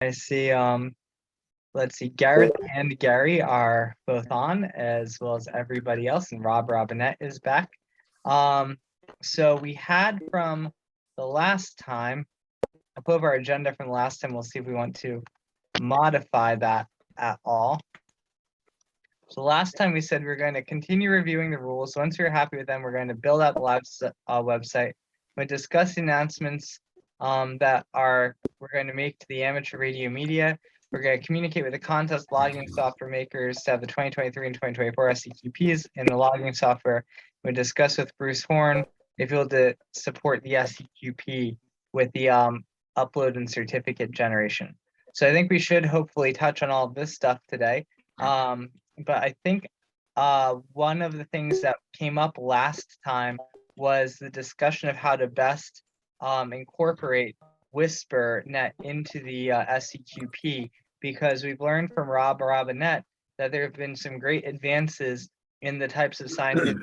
I see, let's see, Gareth and Gary are both on, as well as everybody else, and Rob Robinette is back. So we had from the last time, above our agenda from the last time, we'll see if we want to modify that at all. So last time we said we're going to continue reviewing the rules. Once we're happy with them, we're going to build out the live website. We'll discuss the announcements that we're going to make to the amateur radio media. We're going to communicate with the contest logging software makers to have the 2023 and 2024 SEQPs in the logging software. We'll discuss with Bruce Horn if he'll to support the SEQP with the upload and certificate generation. So I think we should hopefully touch on all of this stuff today. But I think one of the things that came up last time was the discussion of how to best incorporate WhisperNet into the SEQP, because we've learned from Rob Robinette that there have been some great advances in the types of scientific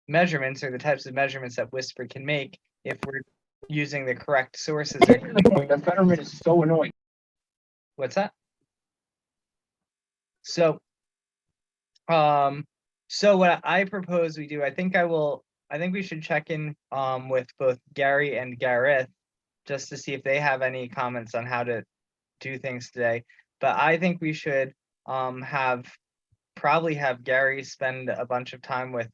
measurements, or the types of measurements that Whisper can make if we're using the correct sources. The Fetterman is so annoying. What's that? So what I propose we do, I think we should check in with both Gary and Gareth just to see if they have any comments on how to do things today. But I think we should probably have Gary spend a bunch of time with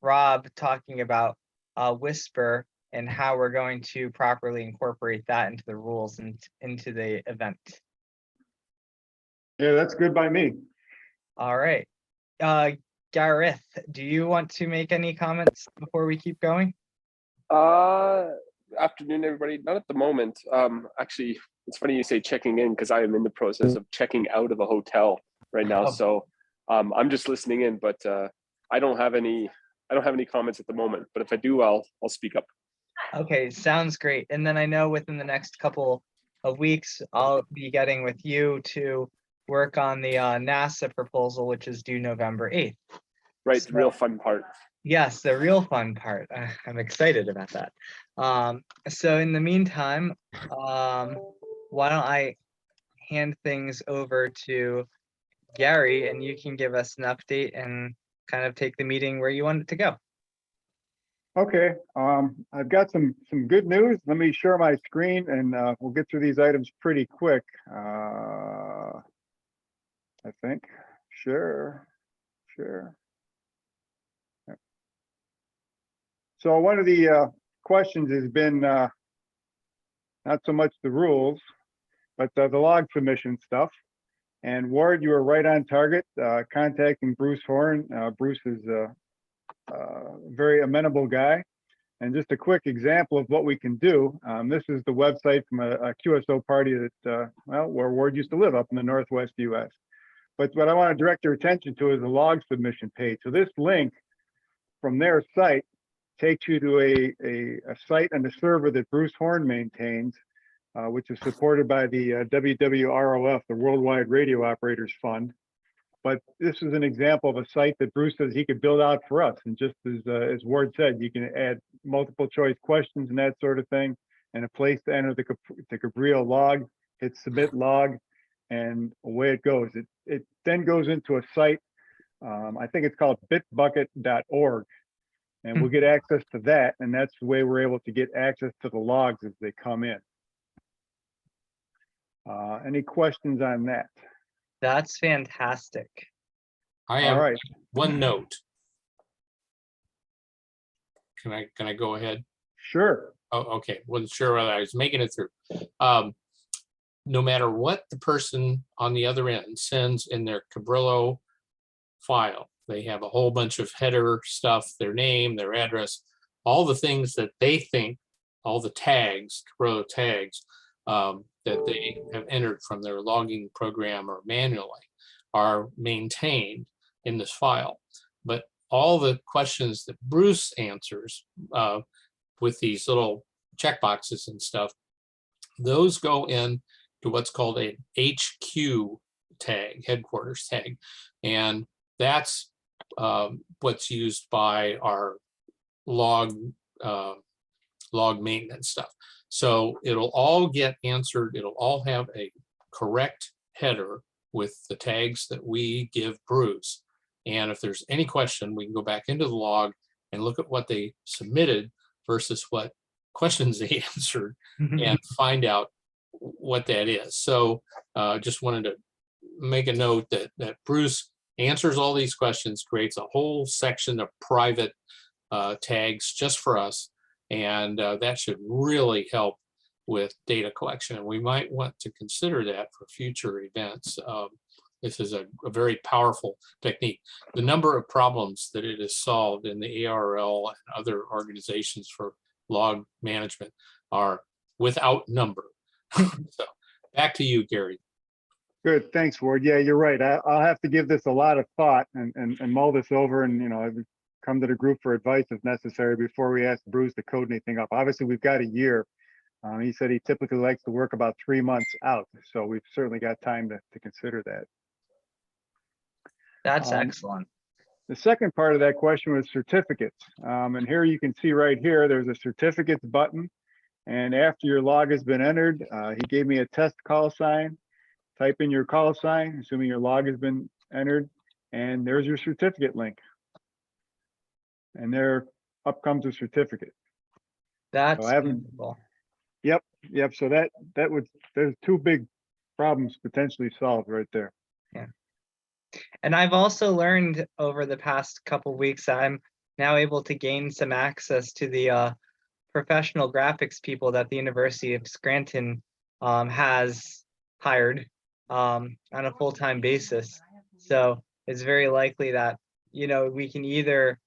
Rob talking about Whisper and how we're going to properly incorporate that into the rules and into the event. Yeah, that's good by me. All right. Gareth, do you want to make any comments before we keep going? Afternoon, everybody. Not at the moment. Actually, it's funny you say checking in, because I am in the process of checking out of a hotel right now. So I'm just listening in, but I don't have any comments at the moment. But if I do, I'll speak up. Okay, sounds great. And then I know within the next couple of weeks, I'll be getting with you to work on the NASA proposal, which is due November 8th. Right, the real fun part. Yes, the real fun part. I'm excited about that. So in the meantime, why don't I hand things over to Gary, and you can give us an update and kind of take the meeting where you want it to go. Okay, I've got some good news. Let me share my screen, and we'll get through these items pretty quick. I think. Share. Yep. So one of the questions has been not so much the rules, but the log submission stuff. And Ward, you were right on target contacting Bruce Horn. Bruce is a very amenable guy. And just a quick example of what we can do. This is the website from a QSO party that, where Ward used to live up in the Northwest US. But what I want to direct your attention to is the log submission page. So this link from their site takes you to a site and a server that Bruce Horn maintains, which is supported by the WWROF, the Worldwide Radio Operators Fund. But this is an example of a site that Bruce says he could build out for us. And just as Ward said, you can add multiple choice questions and that sort of thing, and a place to enter the Cabrillo log, hit submit log, and away it goes. It then goes into a site, I think it's called bitbucket.org, and we'll get access to that, and that's the way we're able to get access to the logs as they come in. Any questions on that? That's fantastic. I have All right. one note. Can I go ahead? Sure. Oh, okay. Wasn't sure whether I was making it through. No matter what the person on the other end sends in their Cabrillo file, they have a whole bunch of header stuff, their name, their address, all the things that they think, all the tags, Cabrillo tags, that they have entered from their logging program or manually are maintained in this file. But all the questions that Bruce answers with these little checkboxes and stuff, those go in to what's called a HQ tag, headquarters tag. And that's what's used by our log maintenance stuff. So it'll all get answered. It'll all have a correct header with the tags that we give Bruce. And if there's any question, we can go back into the log and look at what they submitted versus what questions they answered and find out what that is. So just wanted to make a note that Bruce answers all these questions, creates a whole section of private tags just for us. And that should really help with data collection. And we might want to consider that for future events. This is a very powerful technique. The number of problems that it has solved in the ARL and other organizations for log management are without number. So back to you, Gary. Good, thanks, Ward. Yeah, you're right. I'll have to give this a lot of thought and mull this over, and I would come to the group for advice if necessary before we ask Bruce to code anything up. Obviously, we've got a year. He said he typically likes to work about 3 months out, so we've certainly got time to consider that. That's excellent. The second part of that question was certificates. And here you can see right here, there's a certificates button. And after your log has been entered, he gave me a test call sign. Type in your call sign, assuming your log has been entered, and there's your certificate link. And there up comes a certificate. That's So I haven't- beautiful. Yep. So there's 2 big problems potentially solved right there. And I've also learned over the past couple weeks that I'm now able to gain some access to the professional graphics people that the University of Scranton has hired on a full-time basis. So it's very likely that, we can either,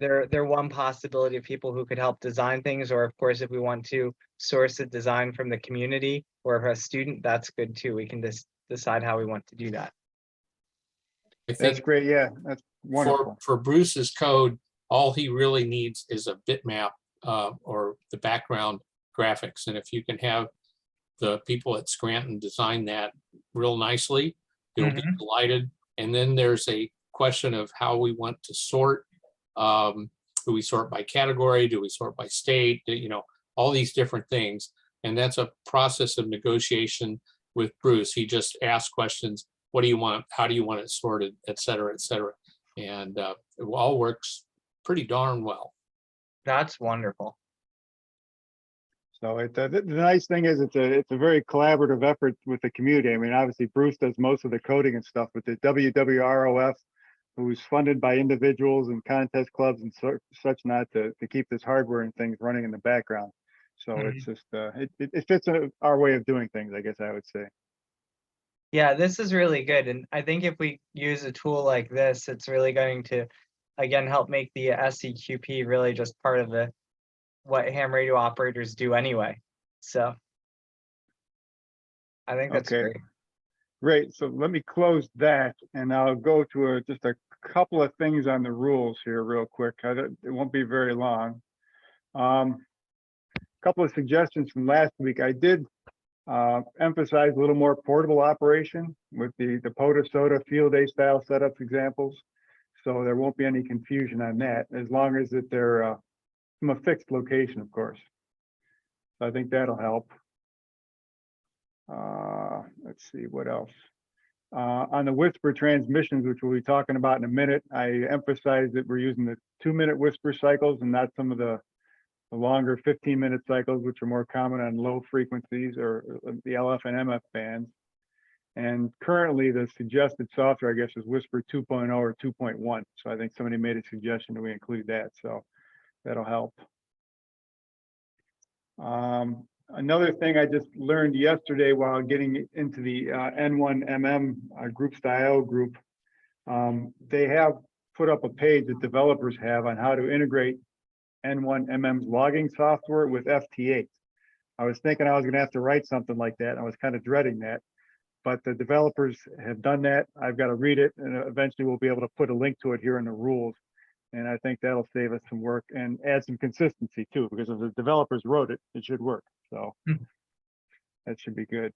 they're one possibility of people who could help design things, or of course, if we want to source a design from the community or a student, that's good too. We can just decide how we want to do that. I That's think great. Yeah, that's wonderful. for Bruce's code, all he really needs is a bitmap or the background graphics. And if you can have the people at Scranton design that real nicely, they'll be delighted. And then there's a question of how we want to sort. Do we sort by category? Do we sort by state? All these different things. And that's a process of negotiation with Bruce. He just asks questions. What do you want? How do you want it sorted, et cetera, et cetera. And it all works pretty darn well. That's wonderful. So the nice thing is it's a very collaborative effort with the community. I mean, obviously Bruce does most of the coding and stuff, but the WWROF, who's funded by individuals and contest clubs and such not to keep this hardware and things running in the background. So it's just it fits our way of doing things, I guess I would say. Yeah, this is really good. And I think if we use a tool like this, it's really going to, again, help make the SEQP really just part of what ham radio operators do anyway. So I think that's Okay. great. Great. So let me close that, and I'll go to just a couple of things on the rules here real quick. It won't be very long. A couple of suggestions from last week. I did emphasize a little more portable operation with the POTA SOTA field day style setups examples. So there won't be any confusion on that, as long as that they're from a fixed location, of course. So I think that'll help. Let's see what else. On the whisper transmissions, which we'll be talking about in a minute, I emphasized that we're using the 2-minute whisper cycles and not some of the longer 15-minute cycles, which are more common on low frequencies or the LF and MF bands. And currently the suggested software, I guess, is Whisper 2.0 or 2.1. So I think somebody made a suggestion that we include that. So that'll help. Another thing I just learned yesterday while getting into the N1MM groups.io group, they have put up a page that developers have on how to integrate N1MM's logging software with FT8. I was thinking I was going to have to write something like that. I was kind of dreading that, but the developers have done that. I've got to read it, and eventually we'll be able to put a link to it here in the rules. And I think that'll save us some work and add some consistency too, because if the developers wrote it, it should work. So that should be good.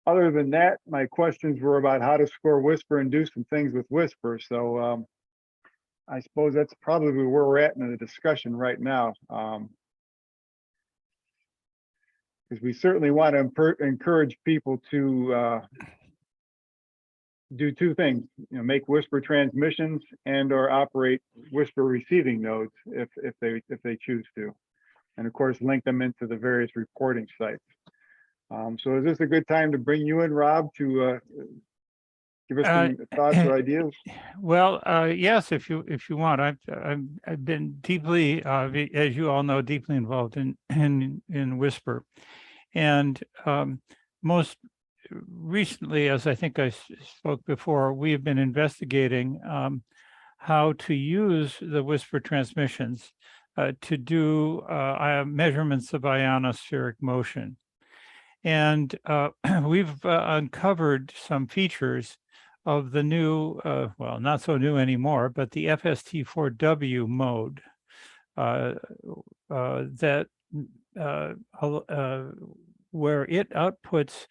Other than that, my questions were about how to score Whisper and do some things with Whisper. So I suppose that's probably where we're at in the discussion right now. because we certainly want to encourage people to do two things, make whisper transmissions and or operate whisper receiving nodes if they choose to, and of course link them into the various reporting sites. So is this a good time to bring you in, Rob, to give us some thoughts or ideas? Well, yes, if you want. I've been deeply, as you all know, deeply involved in Whisper, and most recently, as I think I spoke before, we have been investigating how to use the Whisper transmissions to do measurements of ionospheric motion. And we've uncovered some features of the new, well, not so new anymore, but the FST4W mode that where it outputs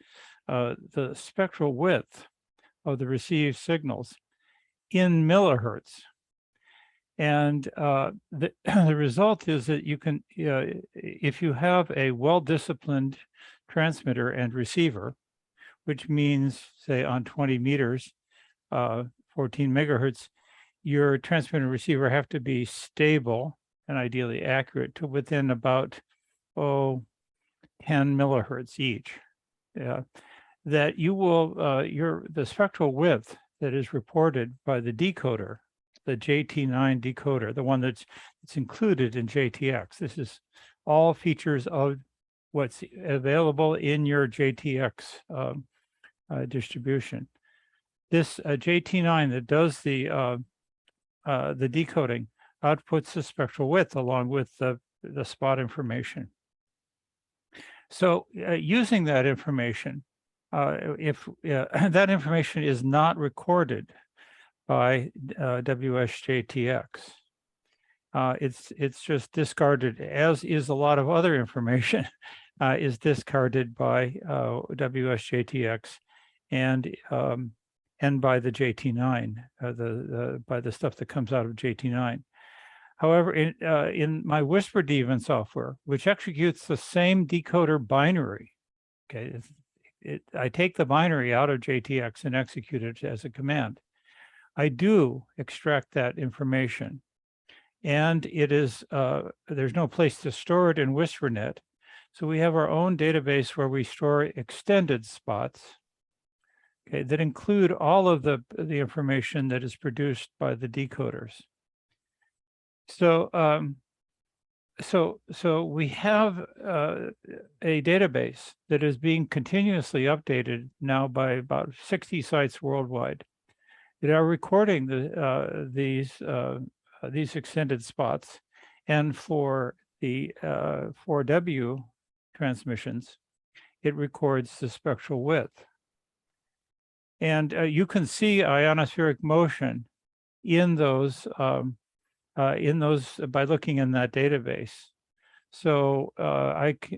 the spectral width of the received signals in millihertz. And the result is that you can, if you have a well-disciplined transmitter and receiver, which means, say, on 20 meters, 14 megahertz, your transmitter and receiver have to be stable and ideally accurate to within about, 10 millihertz each. That you will, the spectral width that is reported by the decoder, the JT9 decoder, the one that's included in JTX. This is all features of what's available in your JTX distribution. This JT9 that does the decoding outputs the spectral width along with the spot information. So using that information, if that information is not recorded by WSJTX, it's just discarded, as is a lot of other information is discarded by WSJTX and by the JT9, by the stuff that comes out of JT9. However, in my Whisper Demon software, which executes the same decoder binary, okay, I take the binary out of JTX and execute it as a command. I do extract that information, and it is there's no place to store it in WhisperNet, so we have our own database where we store extended spots, okay, that include all of the information that is produced by the decoders. So, so we have a database that is being continuously updated now by about 60 sites worldwide that are recording these extended spots, and for the 4W transmissions, it records the spectral width, and you can see ionospheric motion in those by looking in that database. So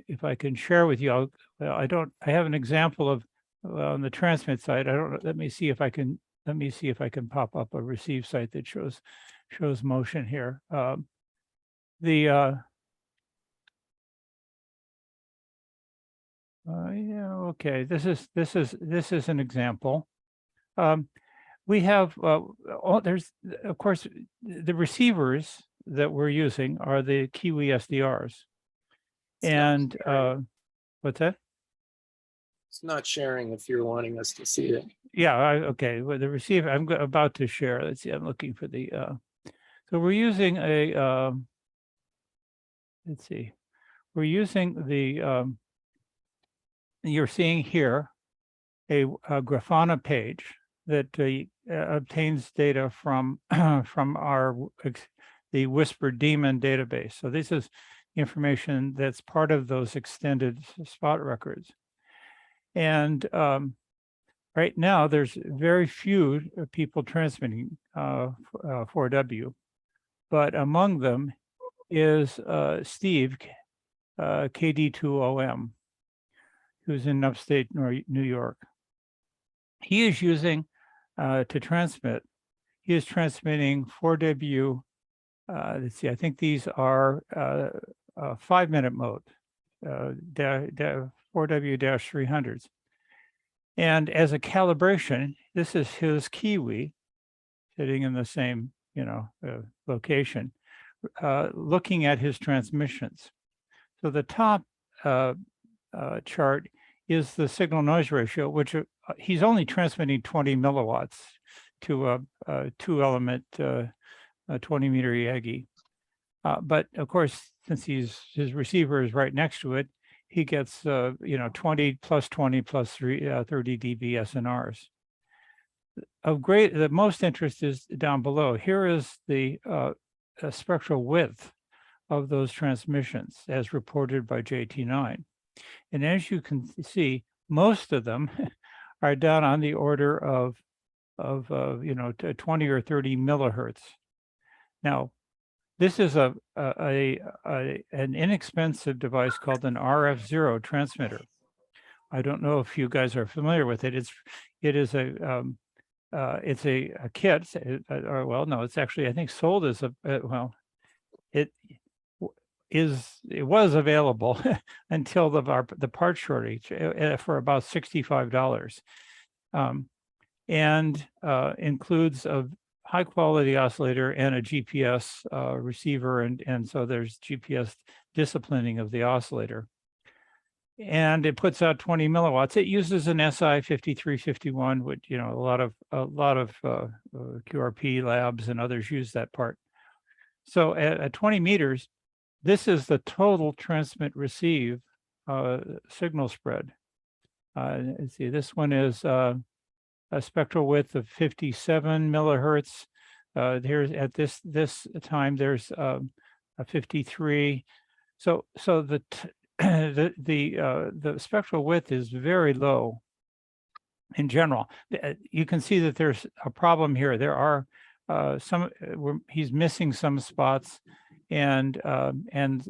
if I can share with you, I have an example of on the transmit side. I don't. Let me see if I can pop up a receive site that shows motion here. Yeah, okay. This is an example. We have there's of course the receivers that we're using are the Kiwi SDRs, and what's that? It's not sharing if you're wanting us to see it. Yeah, okay. Well, the receiver I'm about to share. Let's see. I'm looking for the. So we're using a. Let's see. We're using the. You're seeing here a Grafana page that obtains data from the Whisper Daemon database. So this is information that's part of those extended spot records. And right now, there's very few people transmitting 4W, but among them is Steve, KD2OM, who's in upstate New York. He is using to transmit. He is transmitting 4W. Let's see, I think these are 5-minute mode. 4W-300s. And as a calibration, this is his Kiwi sitting in the same, location, looking at his transmissions. So the top chart is the signal noise ratio, which he's only transmitting 20 milliwatts to a 2-element 20-meter Yagi. But of course, since his receiver is right next to it, he gets 20 plus 20 plus 30 dB SNRs. The most interest is down below. Here is the spectral width of those transmissions as reported by JT9. And as you can see, most of them are down on the order of 20 or 30 millihertz. Now, this is an inexpensive device called an Rf0 transmitter. I don't know if you guys are familiar with it. It's a kit, or well, no, it's actually, I think, sold as it was available until the part shortage for about $65, and includes a high quality oscillator and a GPS receiver, and so there's GPS disciplining of the oscillator. And it puts out 20 milliwatts. It uses an SI 5351, which a lot of QRP labs and others use that part. So at 20 meters, this is the total transmit receive signal spread. Let's see, this one is a spectral width of 57 millihertz. Here's at this time there's a 53. So the spectral width is very low in general. You can see that there's a problem here. There are he's missing some spots, and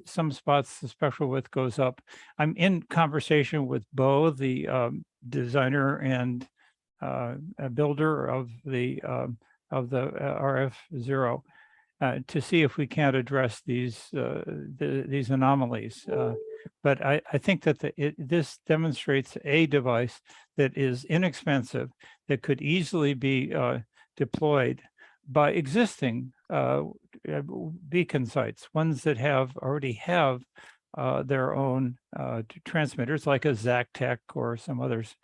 some spots the spectral width goes up. I'm in conversation with Bo, the designer and builder of the Rf0, to see if we can't address these anomalies. But I think that this demonstrates a device that is inexpensive, that could easily be deployed by existing beacon sites, ones that already have their own transmitters, like a Zactec or some others,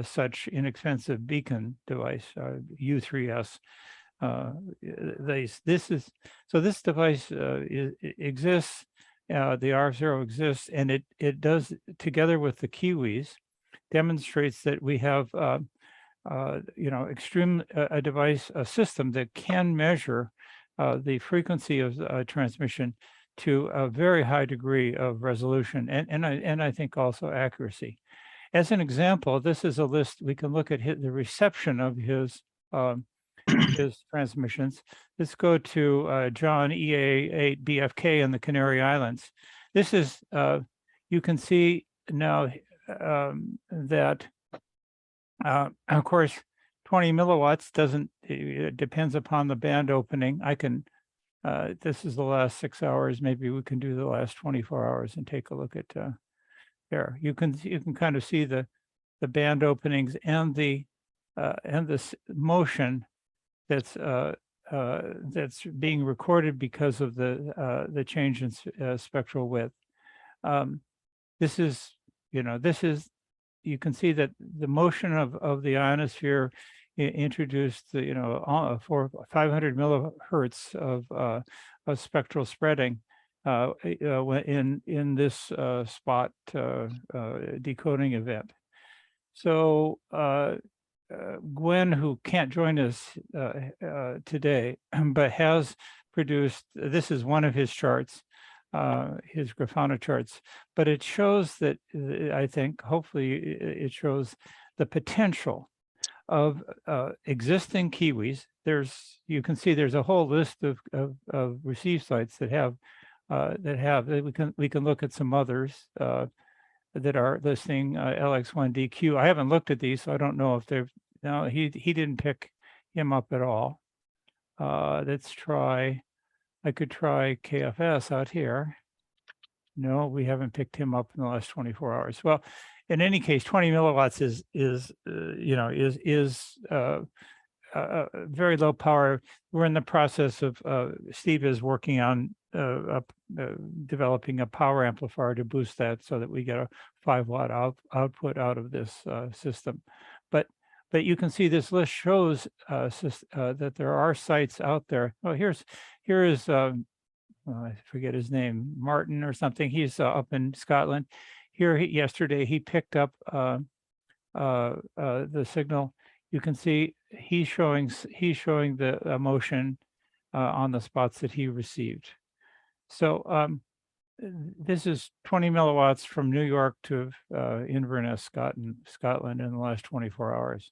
such inexpensive beacon device, U3S. This device exists. The Rf0 exists, and it does, together with the Kiwis, demonstrates that we have a system that can measure the frequency of transmission to a very high degree of resolution and I think also accuracy. As an example, this is a list. We can look at the reception of his transmissions. Let's go to John EA8 BFK in the Canary Islands. This is, you can see now that, of course, 20 milliwatts it depends upon the band opening. I can, this is the last 6 hours. Maybe we can do the last 24 hours and take a look at there. You can kind of see the band openings and the motion that's being recorded because of the change in spectral width. This is, you can see that the motion of the ionosphere introduced, 500 millihertz of spectral spreading in this spot decoding event. So Gwen, who can't join us today, but has produced, this is one of his charts, his Grafana charts, but it shows that, I think, hopefully it shows the potential of existing Kiwis. You can see there's a whole list of receive sites that have, we can look at some others that are listing LX1DQ. I haven't looked at these, so I don't know if they're, no, he didn't pick him up at all. Let's try, I could try KFS out here. No, we haven't picked him up in the last 24 hours. Well, in any case, 20 milliwatts is very low power. We're in the process of Steve is working on developing a power amplifier to boost that so that we get a 5-watt output out of this system. But you can see this list shows that there are sites out there. Oh, here is I forget his name, Martin or something. He's up in Scotland. Yesterday he picked up the signal. You can see he's showing the motion on the spots that he received. So this is 20 milliwatts from New York to Inverness, Scotland in the last 24 hours.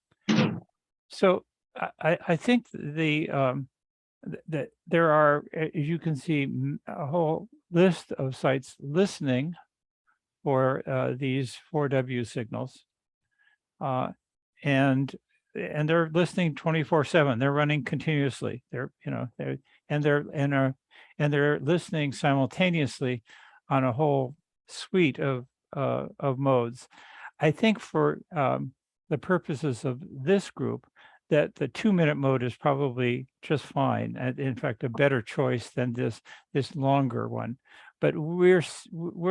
So I think that there are, as you can see, a whole list of sites listening for these 4W signals, and they're listening 24/7. They're running continuously. They're listening simultaneously on a whole suite of modes. I think for the purposes of this group, that the 2-minute mode is probably just fine, and in fact a better choice than this longer one. But we're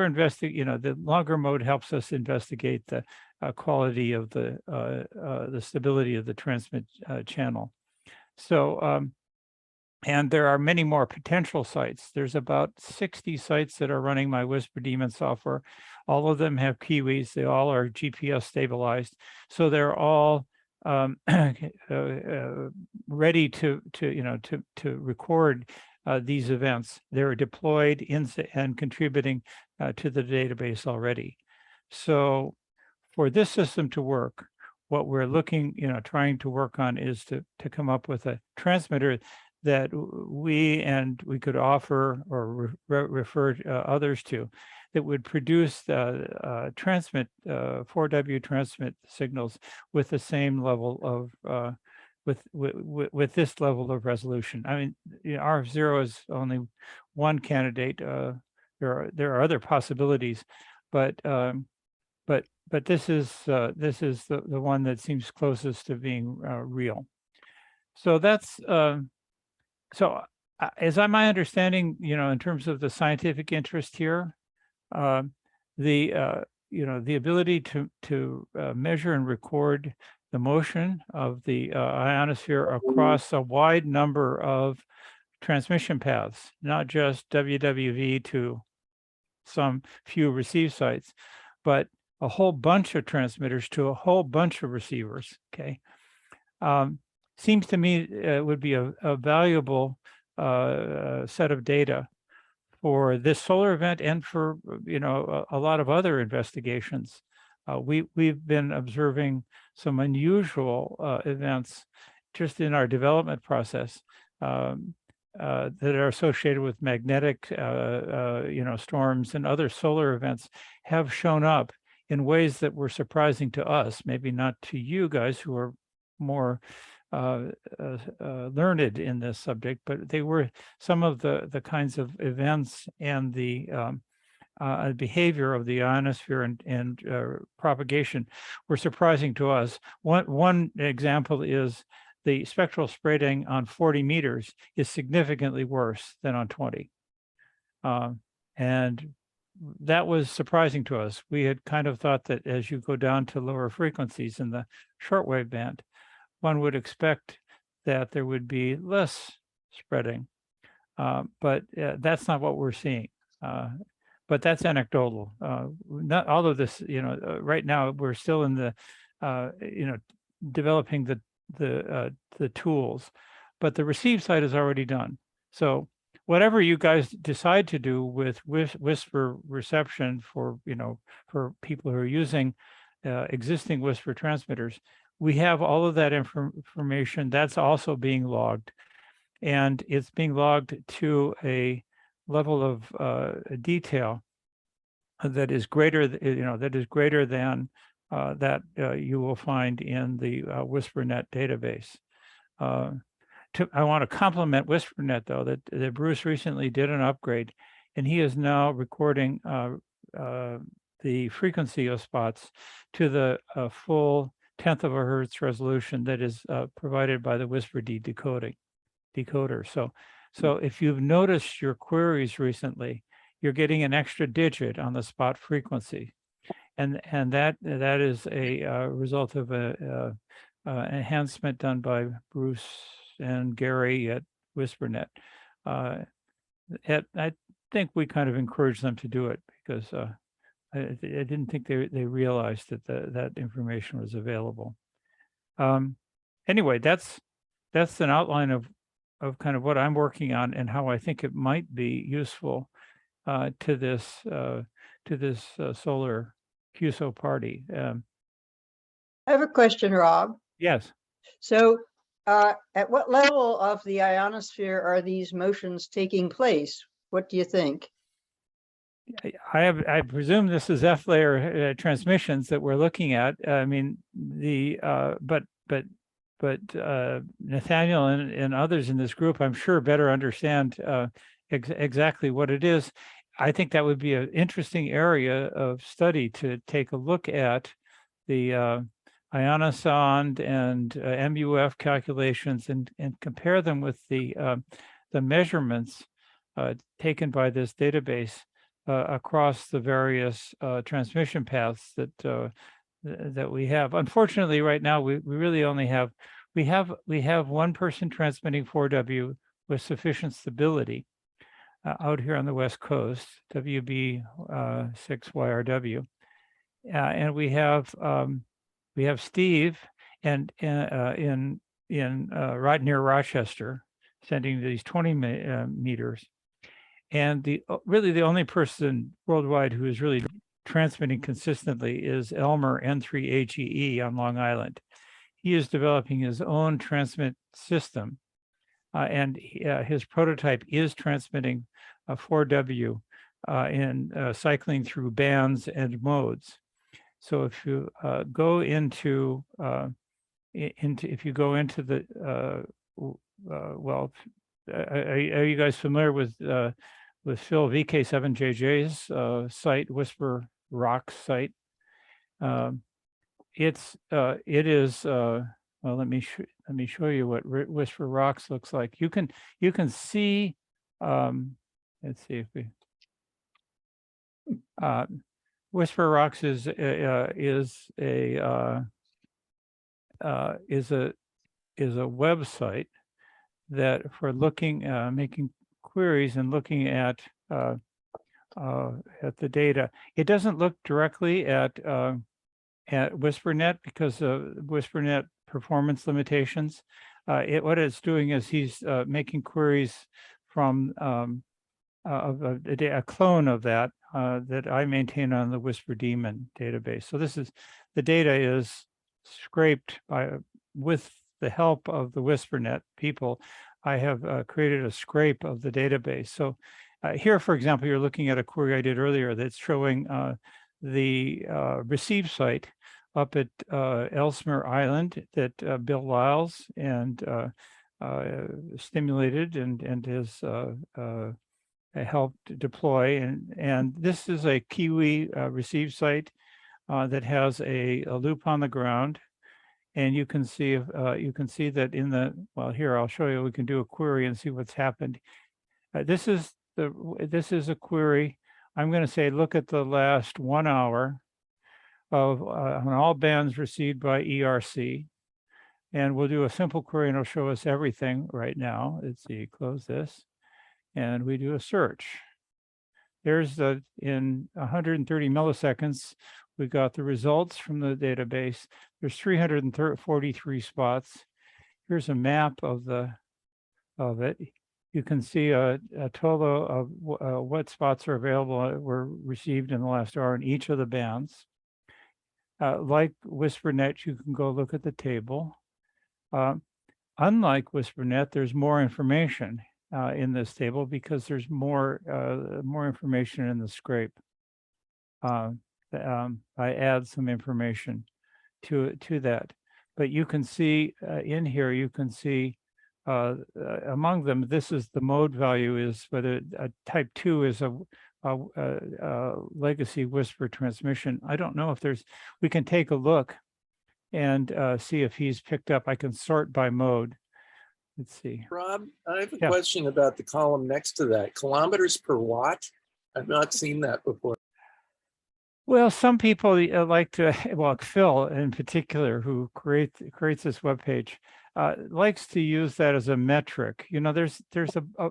investigating. The longer mode helps us investigate the quality of the stability of the transmit channel. So and there are many more potential sites. There's about 60 sites that are running my Whisper Daemon software. All of them have Kiwis. They all are GPS stabilized, so they're all ready to record these events. They're deployed and contributing to the database already. So for this system to work, what we're trying to work on is to come up with a transmitter that we could offer or refer others to, that would produce 4W transmit signals with the same level of with this level of resolution. I mean, Rf0 is only one candidate. There are other possibilities, but this is the one that seems closest to being real. So that's so as my understanding, in terms of the scientific interest here, the ability to measure and record the motion of the ionosphere across a wide number of transmission paths, not just WWV to some few receive sites, but a whole bunch of transmitters to a whole bunch of receivers. Okay, seems to me it would be a valuable set of data for this solar event and for a lot of other investigations. We've been observing some unusual events just in our development process that are associated with magnetic storms, and other solar events have shown up in ways that were surprising to us, maybe not to you guys who are more learned in this subject, but they were some of the kinds of events and the behavior of the ionosphere and propagation were surprising to us. One example is the spectral spreading on 40 meters is significantly worse than on 20. And that was surprising to us. We had kind of thought that as you go down to lower frequencies in the shortwave band, one would expect that there would be less spreading, but that's not what we're seeing. But that's anecdotal. Not all of this, right now we're still in the, developing the tools, but the receive side is already done. So whatever you guys decide to do with Whisper reception for people who are using existing Whisper transmitters, we have all of that information. That's also being logged, and it's being logged to a level of detail that is greater, than that you will find in the WhisperNet database. I want to compliment WhisperNet, though, that Bruce recently did an upgrade, and he is now recording the frequency of spots to the full 1/10 of a hertz resolution that is provided by the WhisperD decoder. So if you've noticed your queries recently, you're getting an extra digit on the spot frequency, and that is a result of a enhancement done by Bruce and Gary at WhisperNet. I think we kind of encouraged them to do it because I didn't think they realized that that information was available. Anyway, that's an outline of kind of what I'm working on and how I think it might be useful to this solar QSO party. I have a question, Rob. Yes. So at what level of the ionosphere are these motions taking place? What do you think? I presume this is F layer transmissions that we're looking at. I mean, but Nathaniel and others in this group, I'm sure, better understand exactly what it is. I think that would be an interesting area of study to take a look at the ionosonde and MUF calculations and compare them with the measurements taken by this database across the various transmission paths that we have. Unfortunately, right now we really only have we have one person transmitting 4W with sufficient stability out here on the West Coast, WB6YRW, and we have Steve and right near Rochester, sending these 20 meters. And really the only person worldwide who is really transmitting consistently is Elmer N3HEE on Long Island. He is developing his own transmit system, and his prototype is transmitting 4W in cycling through bands and modes. So if you go into the well, are you guys familiar with Phil VK7JJ's site, Whisper Rocks site? It is well, let me show you what Whisper Rocks looks like. You can see, let's see if we Whisper Rocks is a website that for looking making queries and looking at the data. It doesn't look directly at WhisperNet because of WhisperNet performance limitations. What it's doing is he's making queries from a clone of that that I maintain on the WhisperDemon database. So the data is scraped with the help of the WhisperNet people. I have created a scrape of the database. So here, for example, you're looking at a query I did earlier that's showing the receive site up at Ellesmere Island that Bill Lyles and stimulated and has helped deploy. And this is a Kiwi receive site that has a loop on the ground. And you can see that in the, well, here, I'll show you, we can do a query and see what's happened. This is a query. I'm going to say, look at the last 1 hour of on all bands received by ERC. And we'll do a simple query and it'll show us everything right now. Let's see, close this. And we do a search. There's in 130 milliseconds, we got the results from the database. There's 343 spots. Here's a map of it. You can see a total of what spots are available were received in the last hour in each of the bands. Like WhisperNet, you can go look at the table. Unlike WhisperNet, there's more information in this table because there's more information in the scrape. I add some information to that, but you can see in here, you can see among them, this is the mode value is whether type 2 is a legacy whisper transmission. I don't know if we can take a look and see if he's picked up. I can sort by mode. Let's see. Rob, I have a Yeah. question about the column next to that. Kilometers per watt? I've not seen that before. Well, some people like to, well, Phil in particular, who creates this webpage, likes to use that as a metric. You know, there's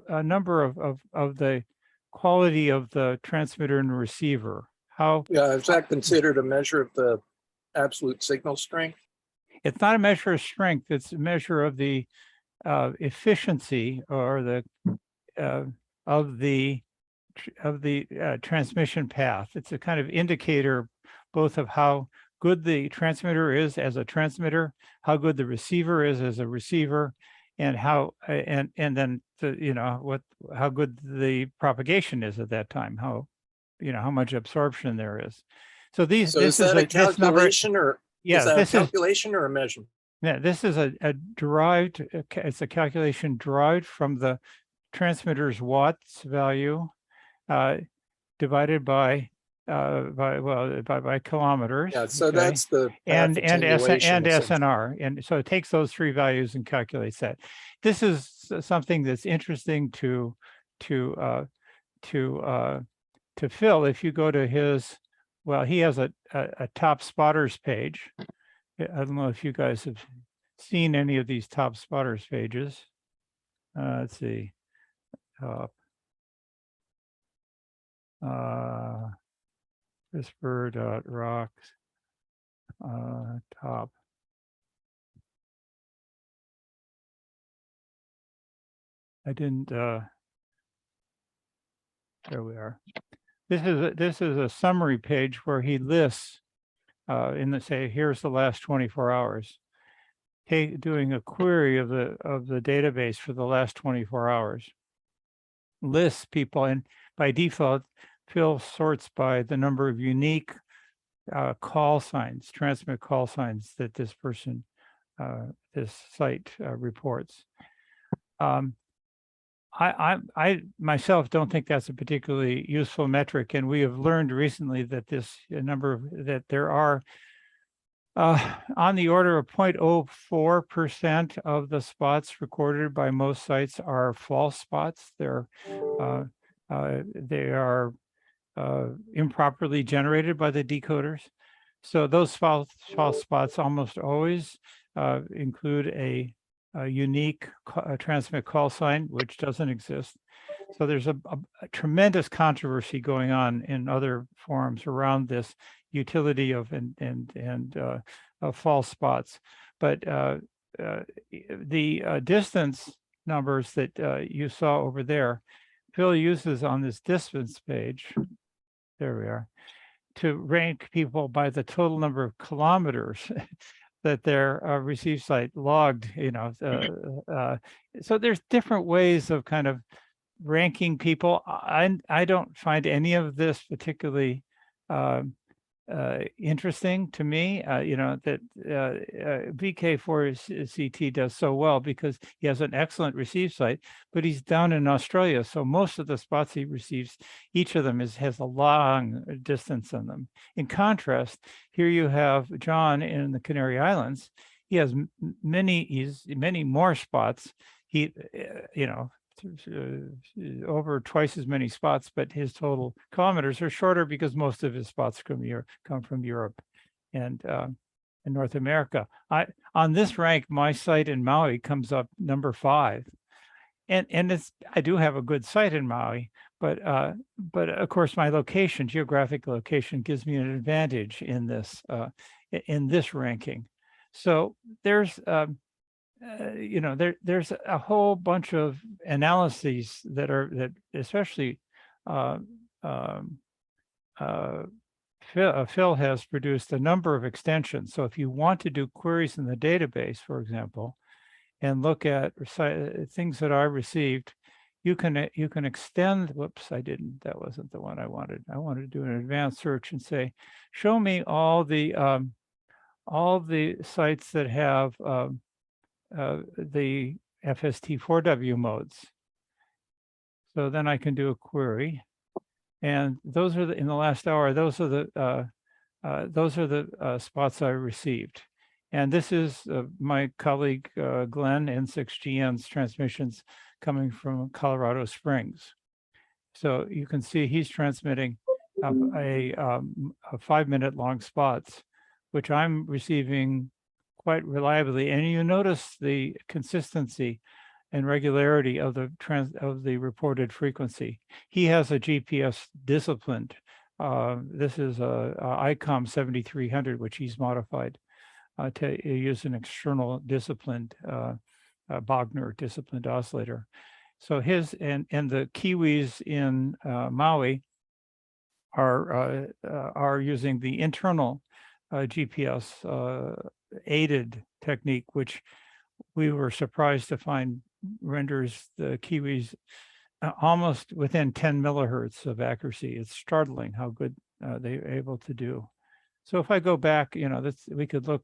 a number of the quality of the transmitter and receiver. How Yeah, is that considered a measure of the absolute signal strength? it's not a measure of strength; it's a measure of the efficiency or the of the transmission path. It's a kind of indicator both of how good the transmitter is as a transmitter, how good the receiver is as a receiver, and how and then how good the propagation is at that time, how much absorption there is. So So is that a calculation or is that a calculation or a measurement? Yeah, this is a derived, it's a calculation derived from the transmitter's watts value divided by kilometers. Yeah, so okay? that's the and attenuation essentially. SNR, and so it takes those three values and calculates that. This is something that's interesting to Phil. If you go to his, well, he has a top spotters page. I don't know if you guys have seen any of these top spotters pages. Let's see. Whisper.rocks top. I didn't there we are. This is a summary page where he lists in the say here's the last 24 hours. Doing a query of the database for the last 24 hours. Lists people, and by default Phil sorts by the number of unique call signs, transmit call signs that this person, this site reports. I myself don't think that's a particularly useful metric, and we have learned recently that that there are on the order of 0.04% of the spots recorded by most sites are false spots. They are improperly generated by the decoders. So those false spots almost always include a unique transmit call sign, which doesn't exist. So there's a tremendous controversy going on in other forums around this utility of false spots. But the distance numbers that you saw over there, Phil uses on this distance page, there we are, to rank people by the total number of kilometers that their receive site logged, so there's different ways of kind of ranking people. I don't find any of this particularly interesting to me, that VK4CT does so well because he has an excellent receive site, but he's down in Australia. So most of the spots he receives, each of them has a long distance in them. In contrast, here you have John in the Canary Islands. He has many more spots. He, over twice as many spots, but his total kilometers are shorter because most of his spots come from Europe and North America. On this rank, my site in Maui comes up number 5, and I do have a good site in Maui, but of course my geographic location gives me an advantage in this ranking. So there's there's a whole bunch of analyses that especially Phil has produced a number of extensions. So if you want to do queries in the database, for example, and look at things that I received, you can extend. Whoops, that wasn't the one I wanted. I wanted to do an advanced search and say, show me all the sites that have the FST4W modes. So then I can do a query, and those are in the last hour. Those are the spots I received. And this is my colleague Glenn N6GN's transmissions coming from Colorado Springs. So you can see he's transmitting a 5-minute long spots, which I'm receiving quite reliably. And you notice the consistency and regularity of the reported frequency. He has a GPS disciplined. This is a ICOM 7300, which he's modified to use an external disciplined Bogner disciplined oscillator. So his and the Kiwis in Maui are using the internal GPS aided technique, which we were surprised to find renders the Kiwis almost within 10 millihertz of accuracy. It's startling how good they're able to do. So if I go back, we could look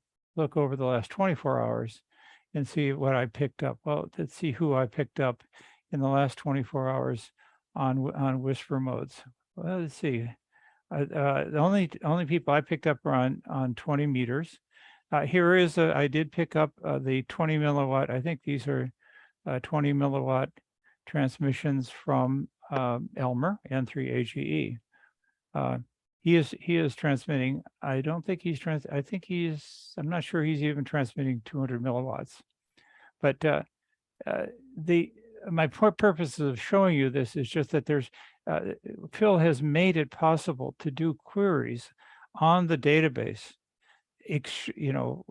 over the last 24 hours and see what I picked up. Well, let's see who I picked up in the last 24 hours on whisper modes. Well, let's see. The only people I picked up are on 20 meters. Here is I did pick up the 20 milliwatt. I think these are 20 milliwatt transmissions from Elmer N3AGE. He is transmitting. I don't think he's I'm not sure he's even transmitting 200 milliwatts. But my purpose of showing you this is just that Phil has made it possible to do queries on the database,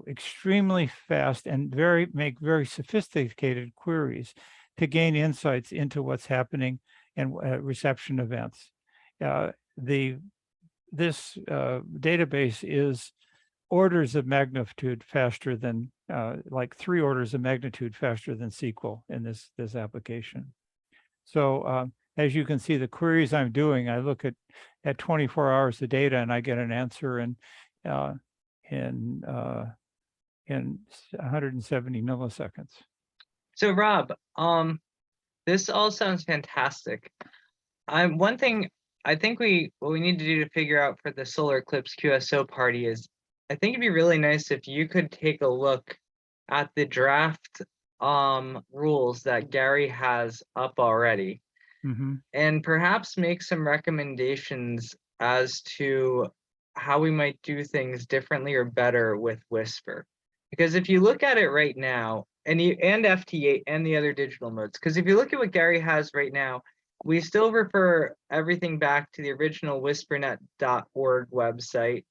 extremely fast and make very sophisticated queries to gain insights into what's happening and reception events. This database is orders of magnitude faster than, like 3 orders of magnitude faster than SQL in this application. So as you can see, the queries I'm doing, I look at 24 hours of data and I get an answer in 170 milliseconds. So Rob, this all sounds fantastic. One thing I think what we need to do to figure out for the Solar Eclipse QSO party is, I think it'd be really nice if you could take a look at the draft rules that Gary has up already, and perhaps make some recommendations as to how we might do things differently or better with Whisper. Because if you look at it right now, and FT8 and the other digital modes, because if you look at what Gary has right now, we still refer everything back to the original whispernet.org website.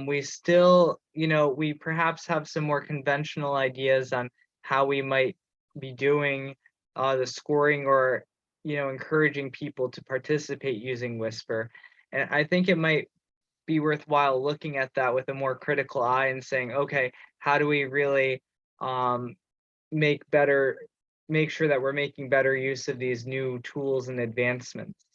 We still, we perhaps have some more conventional ideas on how we might be doing the scoring or, encouraging people to participate using Whisper. And I think it might be worthwhile looking at that with a more critical eye and saying, okay, how do we really make sure that we're making better use of these new tools and advancements.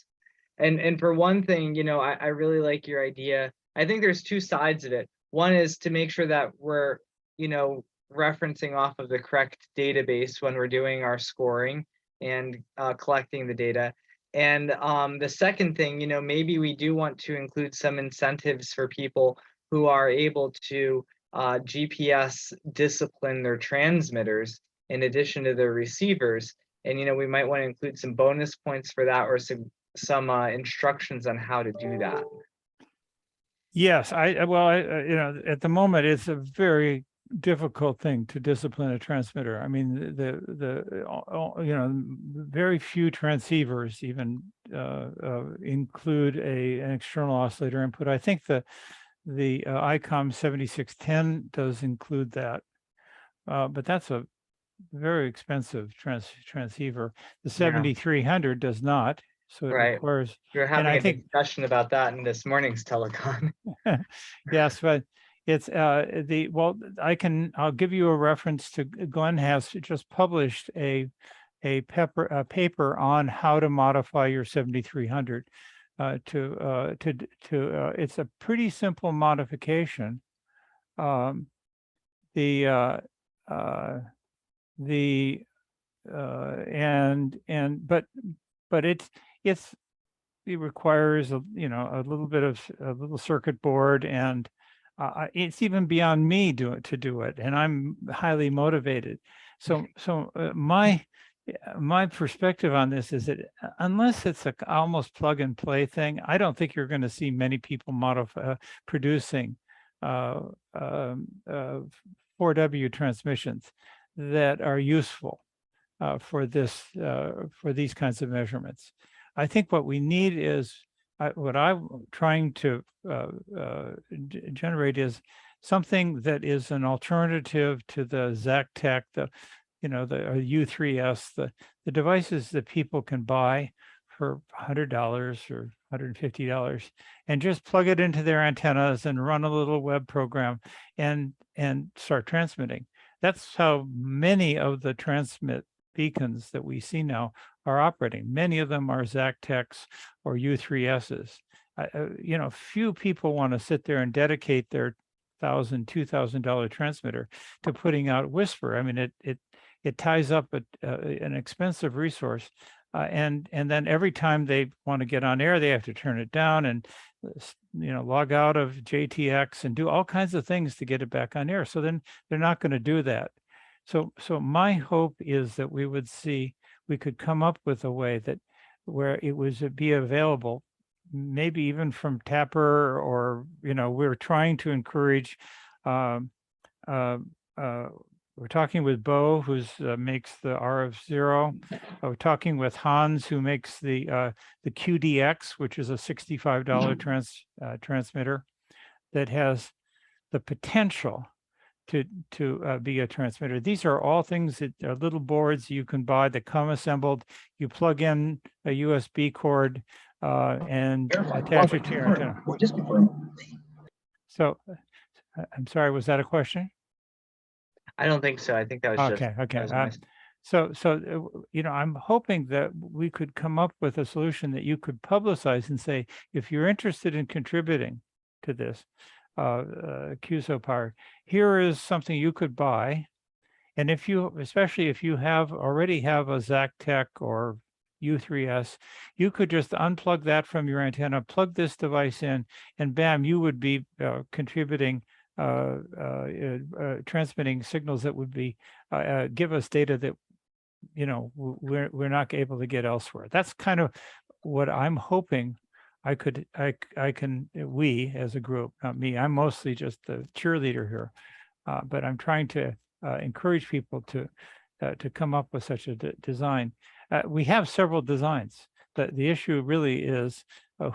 And for one thing, I really like your idea. I think there's 2 sides of it. One is to make sure that we're, referencing off of the correct database when we're doing our scoring and collecting the data. And the second thing, maybe we do want to include some incentives for people who are able to GPS discipline their transmitters in addition to the receivers. And, we might want to include some bonus points for that or some instructions on how to do that. Yes, at the moment, it's a very difficult thing to discipline a transmitter. I mean, very few transceivers even include an external oscillator input. I think the ICOM 7610 does include that, but that's a very expensive transceiver. The 7300 does not, so it requires. We were having a discussion about that in this morning's Telecon. Yes, but it's I'll give you a reference to Glenn has just published a paper on how to modify your 7300 it's a pretty simple modification. The but it requires a little bit of a little circuit board, and it's even beyond me to do it, and I'm highly motivated. So my perspective on this is that unless it's a almost plug and play thing, I don't think you're going to see many people producing 4W transmissions that are useful for these kinds of measurements. I think what we need is what I'm trying to generate is something that is an alternative to the ZACTEC, the U3S, the devices that people can buy for $100 or $150 and just plug it into their antennas and run a little web program and start transmitting. That's how many of the transmit beacons that we see now are operating. Many of them are ZACTECs or U3Ss. Few people want to sit there and dedicate their $1,000, $2,000 transmitter to putting out whisper. I mean, it ties up an expensive resource, and then every time they want to get on air, they have to turn it down and log out of JTX and do all kinds of things to get it back on air. So then they're not going to do that. So my hope is that we could come up with a way where it would be available, maybe even from Tapper, or we're trying to encourage. We're talking with Bo, who makes the Rf0. We're talking with Hans, who makes the QDX, which is a $65 transmitter that has the potential to be a transmitter. These are all things that are little boards you can buy that come assembled. You plug in a USB cord and attach it to your antenna. So, I'm sorry, was that a question? I don't think so. I think that was just Okay. that was I'm hoping that we could come up with a solution that you could publicize and say, if you're interested in contributing to this QSO power, here is something you could buy. And especially if you already have a ZACTEC or U3S, you could just unplug that from your antenna, plug this device in, and bam, you would be contributing transmitting signals that would be give us data that we're not able to get elsewhere. That's kind of what I'm hoping we as a group, not me, I'm mostly just the cheerleader here, but I'm trying to encourage people to come up with such a design. We have several designs. The issue really is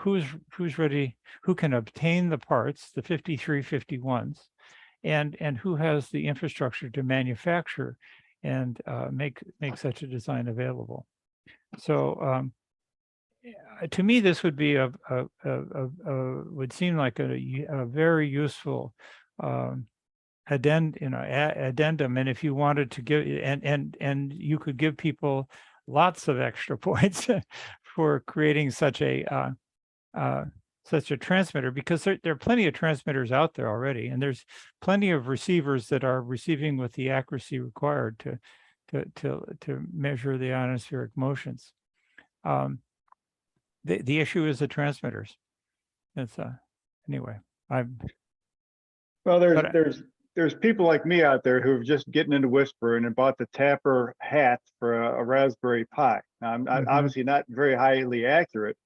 who's ready, who can obtain the parts, the 5351s, and who has the infrastructure to manufacture and make such a design available. So to me, this would be would seem like a very useful addendum. And if you wanted to give and you could give people lots of extra points for creating such a transmitter, because there are plenty of transmitters out there already, and there's plenty of receivers that are receiving with the accuracy required to measure the ionospheric motions. The issue is the transmitters. It's anyway. Well, there's people like me out there who are just getting into whisper and bought the Tapper hat for a Raspberry Pi. Now, I'm obviously not very highly accurate,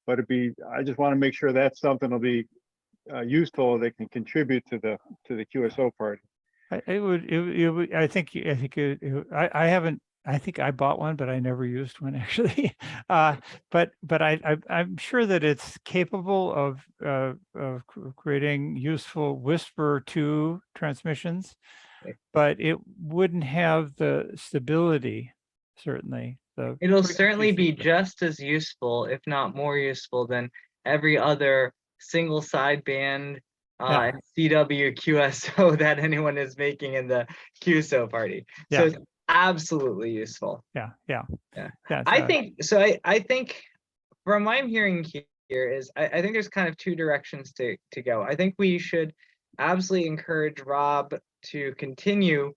but I just want to make sure that's something that'll be useful that can contribute to the QSO party. I think I bought one, but I never used one actually. But I'm sure that it's capable of creating useful Whisper 2 transmissions, but it wouldn't have the stability, certainly. It'll certainly be just as useful, if not more useful, than every other single sideband CW QSO that anyone is making in the QSO party. So it's absolutely useful. Yeah. I think so. I think from what I'm hearing here is I think there's kind of two directions to go. I think we should absolutely encourage Rob to continue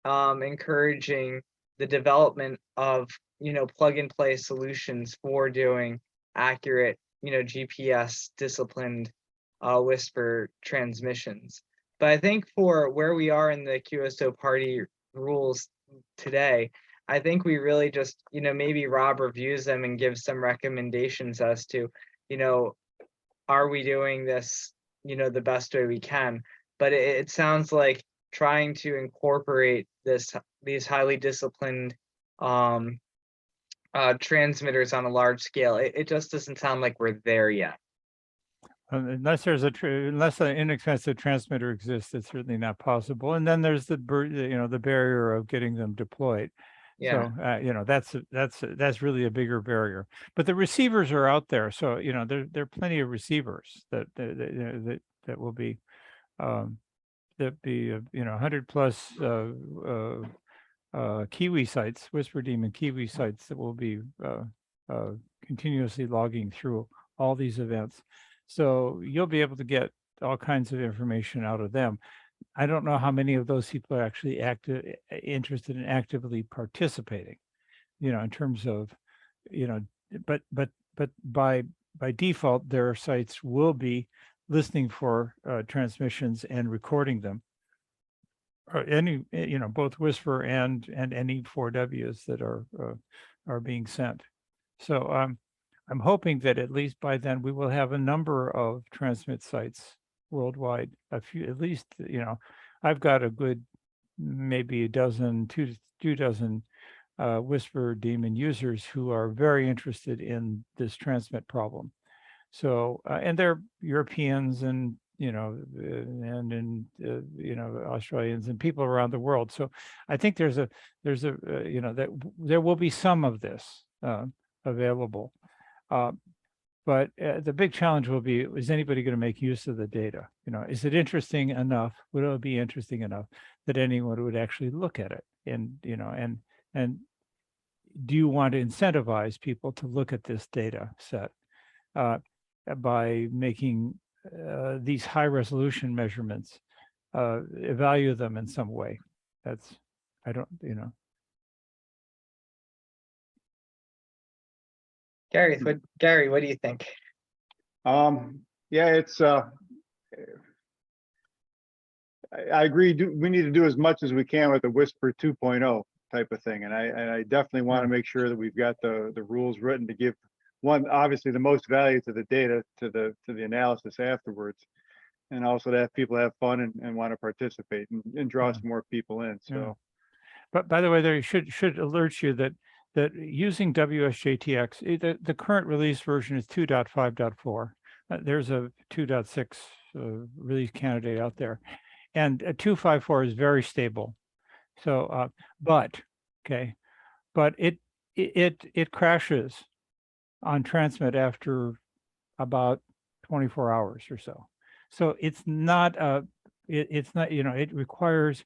encouraging the development of, plug and play solutions for doing accurate, GPS disciplined whisper transmissions. But I think for where we are in the QSO party rules today, I think we really just, maybe Rob reviews them and gives some recommendations as to, are we doing this, the best way we can? But it sounds like trying to incorporate these highly disciplined transmitters on a large scale, it just doesn't sound like we're there yet. Unless unless an inexpensive transmitter exists, it's certainly not possible. And then there's the barrier of getting them deployed. Yeah. So that's really a bigger barrier. But the receivers are out there, so there are plenty of receivers that will be that be 100 plus Kiwi sites, Whisper Demon Kiwi sites that will be continuously logging through all these events. So you'll be able to get all kinds of information out of them. I don't know how many of those people are actually interested in actively participating, in terms of, but by default, their sites will be listening for transmissions and recording them, or any, both Whisper and any 4Ws that are being sent. So I'm hoping that at least by then we will have a number of transmit sites worldwide. A few, at least, I've got a good maybe a dozen, two dozen Whisper Demon users who are very interested in this transmit problem. So and they're Europeans and Australians and people around the world. So I think there's a that there will be some of this available. But the big challenge will be, is anybody going to make use of the data? Is it interesting enough? Will it be interesting enough that anyone would actually look at it? And, and do you want to incentivize people to look at this data set by making these high resolution measurements, evaluate them in some way? That's, I don't, Gary, what do you think? Yeah, it's I agree. We need to do as much as we can with the Whisper 2.0 type of thing, and I definitely want to make sure that we've got the rules written to give one, obviously, the most value to the data, to the analysis afterwards, and also to have people have fun and want to participate and draw some more people in. So, yeah. But by the way, there should alert you that using WSJTX, the current release version is 2.5.4. There's a 2.6 release candidate out there, and 2.5.4 is very stable. So, but it crashes on transmit after about 24 hours or so. So it's not it requires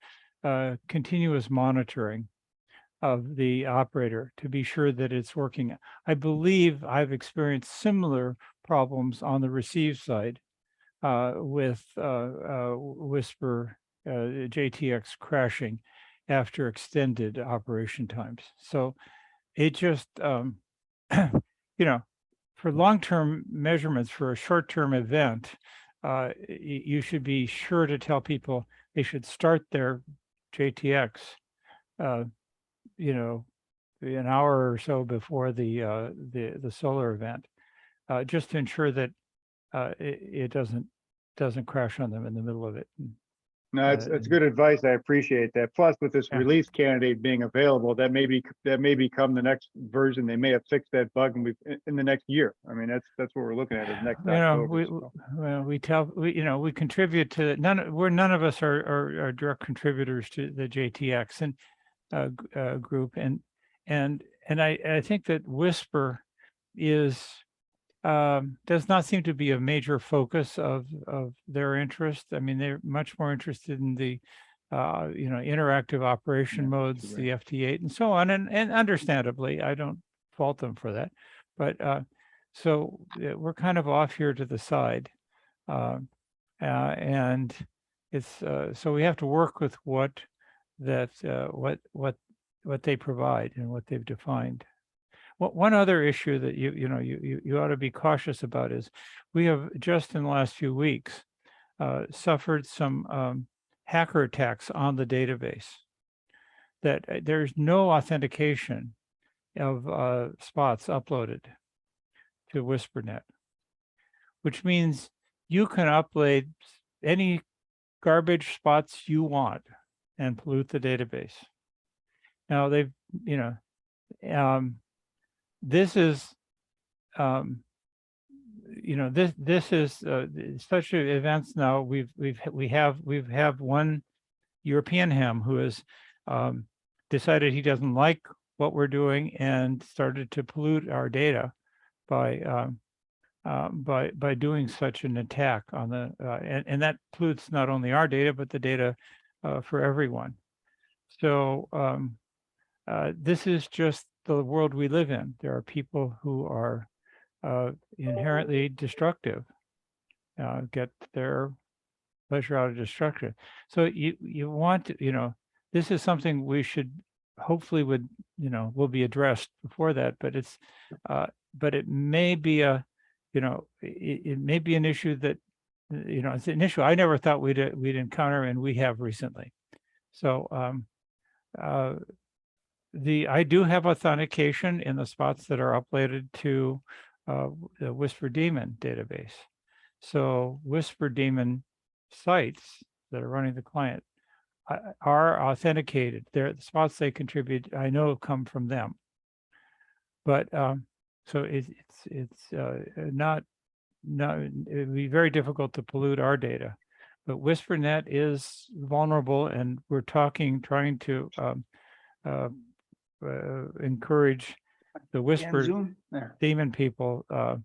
continuous monitoring of the operator to be sure that it's working. I believe I've experienced similar problems on the receive side with Whisper JTX crashing after extended operation times. So it just, for long-term measurements for a short-term event, you should be sure to tell people they should start their JTX an hour or so before the solar event, just to ensure that it doesn't crash on them in the middle of it. no, it's good advice. I appreciate that. Plus, with this release candidate being available, that may become the next version. They may have fixed that bug in the next year. I mean, that's what we're looking at is next October. We contribute to none of us are direct contributors to the JTX and group, and I think that Whisper does not seem to be a major focus of their interest. I mean, they're much more interested in the interactive operation modes, the FT8 and so on, and understandably, I don't fault them for that. But so we're kind of off here to the side, and it's so we have to work with what they provide and what they've defined. One other issue that you ought to be cautious about is we have just in the last few weeks suffered some hacker attacks on the database. That there's no authentication of spots uploaded to WhisperNet, which means you can upload any garbage spots you want and pollute the database. Now they've, this is, this is such events now. We have one European ham who has decided he doesn't like what we're doing and started to pollute our data by doing such an attack on the and that pollutes not only our data but the data for everyone. So this is just the world we live in. There are people who are inherently destructive, get their pleasure out of destruction. So you want to, this is something we should hopefully will be addressed before that, but it's but it may be it may be an issue that it's an issue I never thought we'd encounter, and we have recently. So I do have authentication in the spots that are uploaded to the WhisperDaemon database. So WhisperDaemon sites that are running the client are authenticated. The spots they contribute, I know, come from them. But so it's not it would be very difficult to pollute our data. But WhisperNet is vulnerable, and we're trying to encourage the WhisperDaemon people, the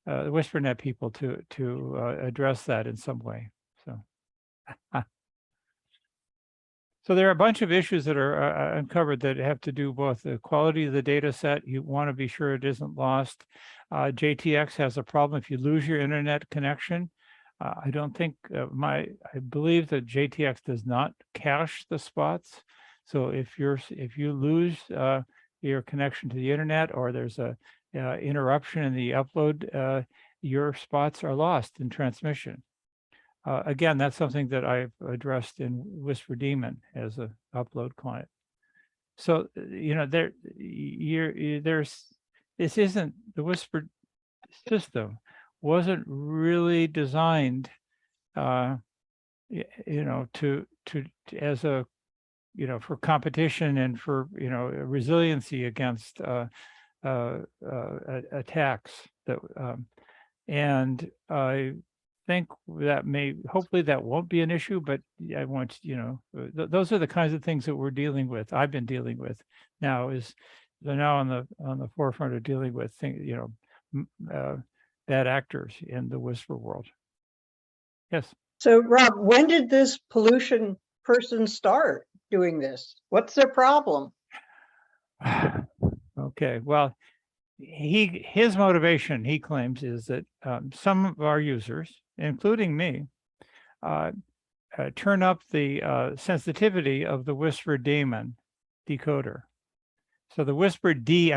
WhisperNet people to address that in some way. So there are a bunch of issues that are uncovered that have to do both the quality of the data set. You want to be sure it isn't lost. JTX has a problem if you lose your internet connection. I don't think I believe that JTX does not cache the spots. So if you lose your connection to the internet, or there's a interruption in the upload, your spots are lost in transmission. Again, that's something that I've addressed in WhisperDaemon as an upload client. So there's this isn't the Whisper system wasn't really designed to as a for competition and for resiliency against attacks that and I think that hopefully that won't be an issue, but I want those are the kinds of things that we're dealing with. I've been dealing with now they're now on the forefront of dealing with bad actors in the Whisper world. Yes. So Rob, when did this pollution person start doing this? What's their problem? Okay, well, his motivation, he claims, is that some of our users, including me, turn up the sensitivity of the WhisperDaemon decoder. So the WhisperD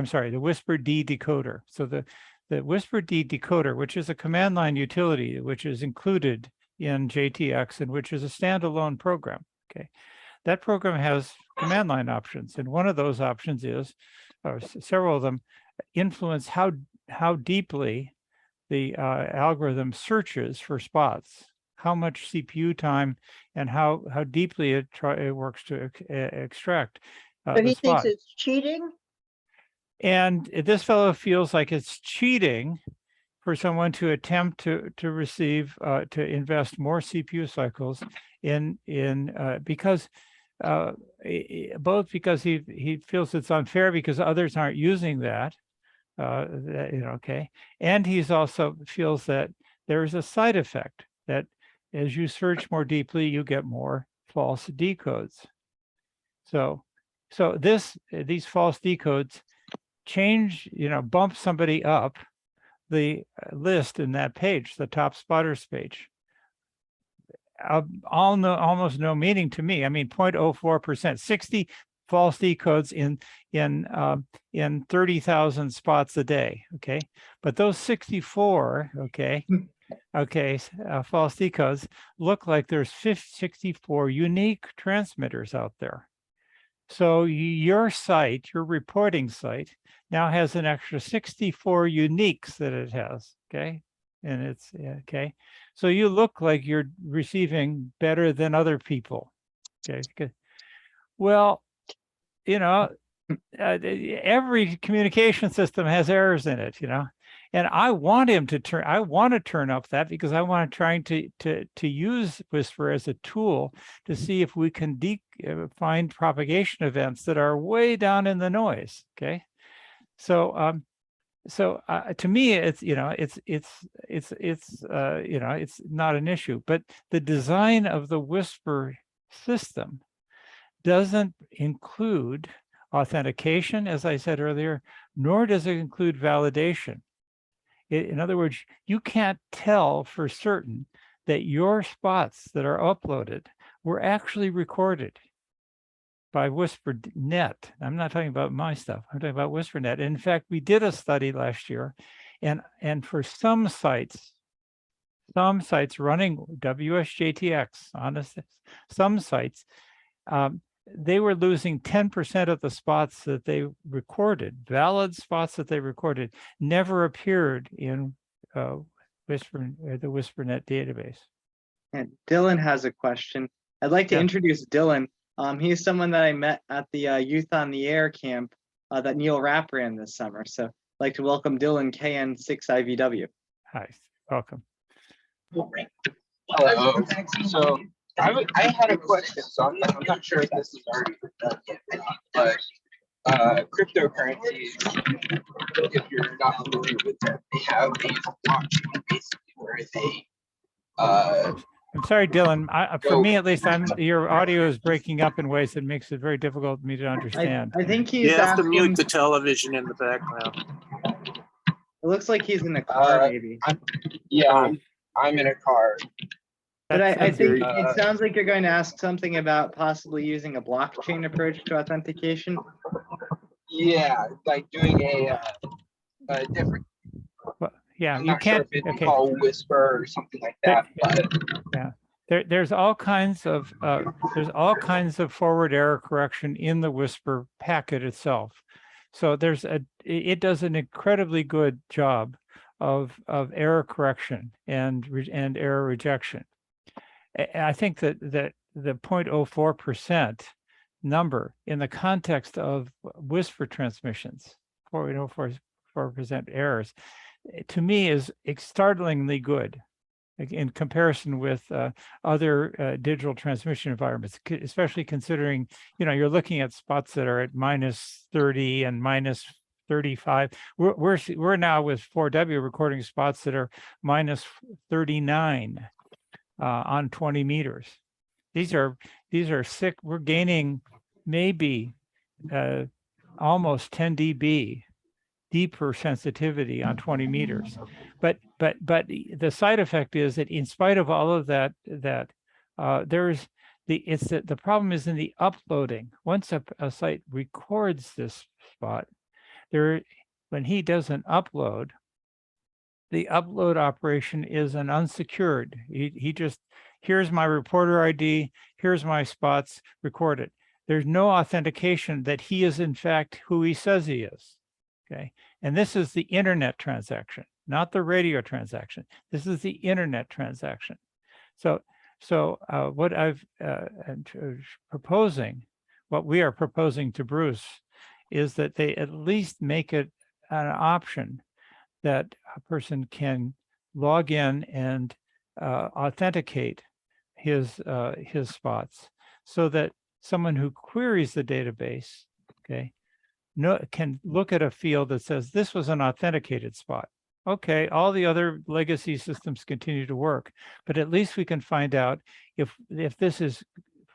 decoder. So the WhisperD decoder, which is a command line utility, which is included in JTX and which is a standalone program. Okay, that program has command line options, and one of those options is, or several of them, influence how deeply the algorithm searches for spots, how much CPU time, and how deeply it works to extract But he the spot. thinks it's cheating? And this fellow feels like it's cheating for someone to attempt to receive to invest more CPU cycles in because both because he feels it's unfair because others aren't using that, okay, and he's also feels that there is a side effect that as you search more deeply, you get more false decodes. So these false decodes change, bump somebody up the list in that page, the top spotters page. Almost no meaning to me. I mean, 0.04%, 60 false decodes in 30,000 spots a day. Okay, but those 64, false decodes look like there's 64 unique transmitters out there. So your site, your reporting site, now has an extra 64 uniques that it has. Okay, and it's okay. So you look like you're receiving better than other people. Okay, good. Well, you know, every communication system has errors in it, you know, and I want him to turn. I want to turn up that because I want to try to use Whisper as a tool to see if we can find propagation events that are way down in the noise. Okay, so to me, it's you know, it's you know, it's not an issue, but the design of the Whisper system doesn't include authentication, as I said earlier, nor does it include validation. In other words, you can't tell for certain that your spots that are uploaded were actually recorded by WhisperNet. I'm not talking about my stuff. I'm talking about WhisperNet. In fact, we did a study last year, and for some sites running WSJTX on some sites, they were losing 10% of the spots that they recorded. Valid spots that they recorded never appeared in the WhisperNet database. And Dylan has a question. I'd like to introduce Dylan. He's someone that I met at the Youth on the Air camp that Neil Rapp ran this summer. So I'd like to welcome Dylan, KN6IVW. Hi, welcome. Hello. So I had a question. So I'm not sure if this is already done yet, but cryptocurrencies, if you're not familiar with them, they have these blockchains basically where they I'm sorry, Dylan. For me, at least, your audio is breaking up in ways that makes it very difficult for me to understand. I think he's You have to asking, mute the television in the background. it looks like he's in a car, maybe. I'm in a car. But I think very- it sounds like you're going to ask something about possibly using a blockchain approach to authentication. Yeah, like doing a different. Well, yeah, I'm you not sure can't. if it's Okay. called Whisper or something like that. But Yeah, there's all kinds of forward error correction in the Whisper packet itself. So it does an incredibly good job of error correction and error rejection. I think that the 0.04% number in the context of Whisper transmissions, 0.04% errors, to me is startlingly good in comparison with other digital transmission environments, especially considering, you know, you're looking at spots that are at -30 and -35. We're now with 4W recording spots that are -39 on 20 meters. These are sick. We're gaining maybe almost 10 dB deeper sensitivity on 20 meters. But the side effect is that in spite of all of that, there's the problem is in the uploading. Once a site records this spot, when he does an upload, the upload operation is an unsecured. He just, here's my reporter ID, here's my spots, record it. There's no authentication that he is in fact who he says he is. Okay, and this is the internet transaction, not the radio transaction. This is the internet transaction. So what what we are proposing to Bruce is that they at least make it an option that a person can log in and authenticate his spots, so that someone who queries the database, okay, can look at a field that says this was an authenticated spot. Okay, all the other legacy systems continue to work, but at least we can find out if this is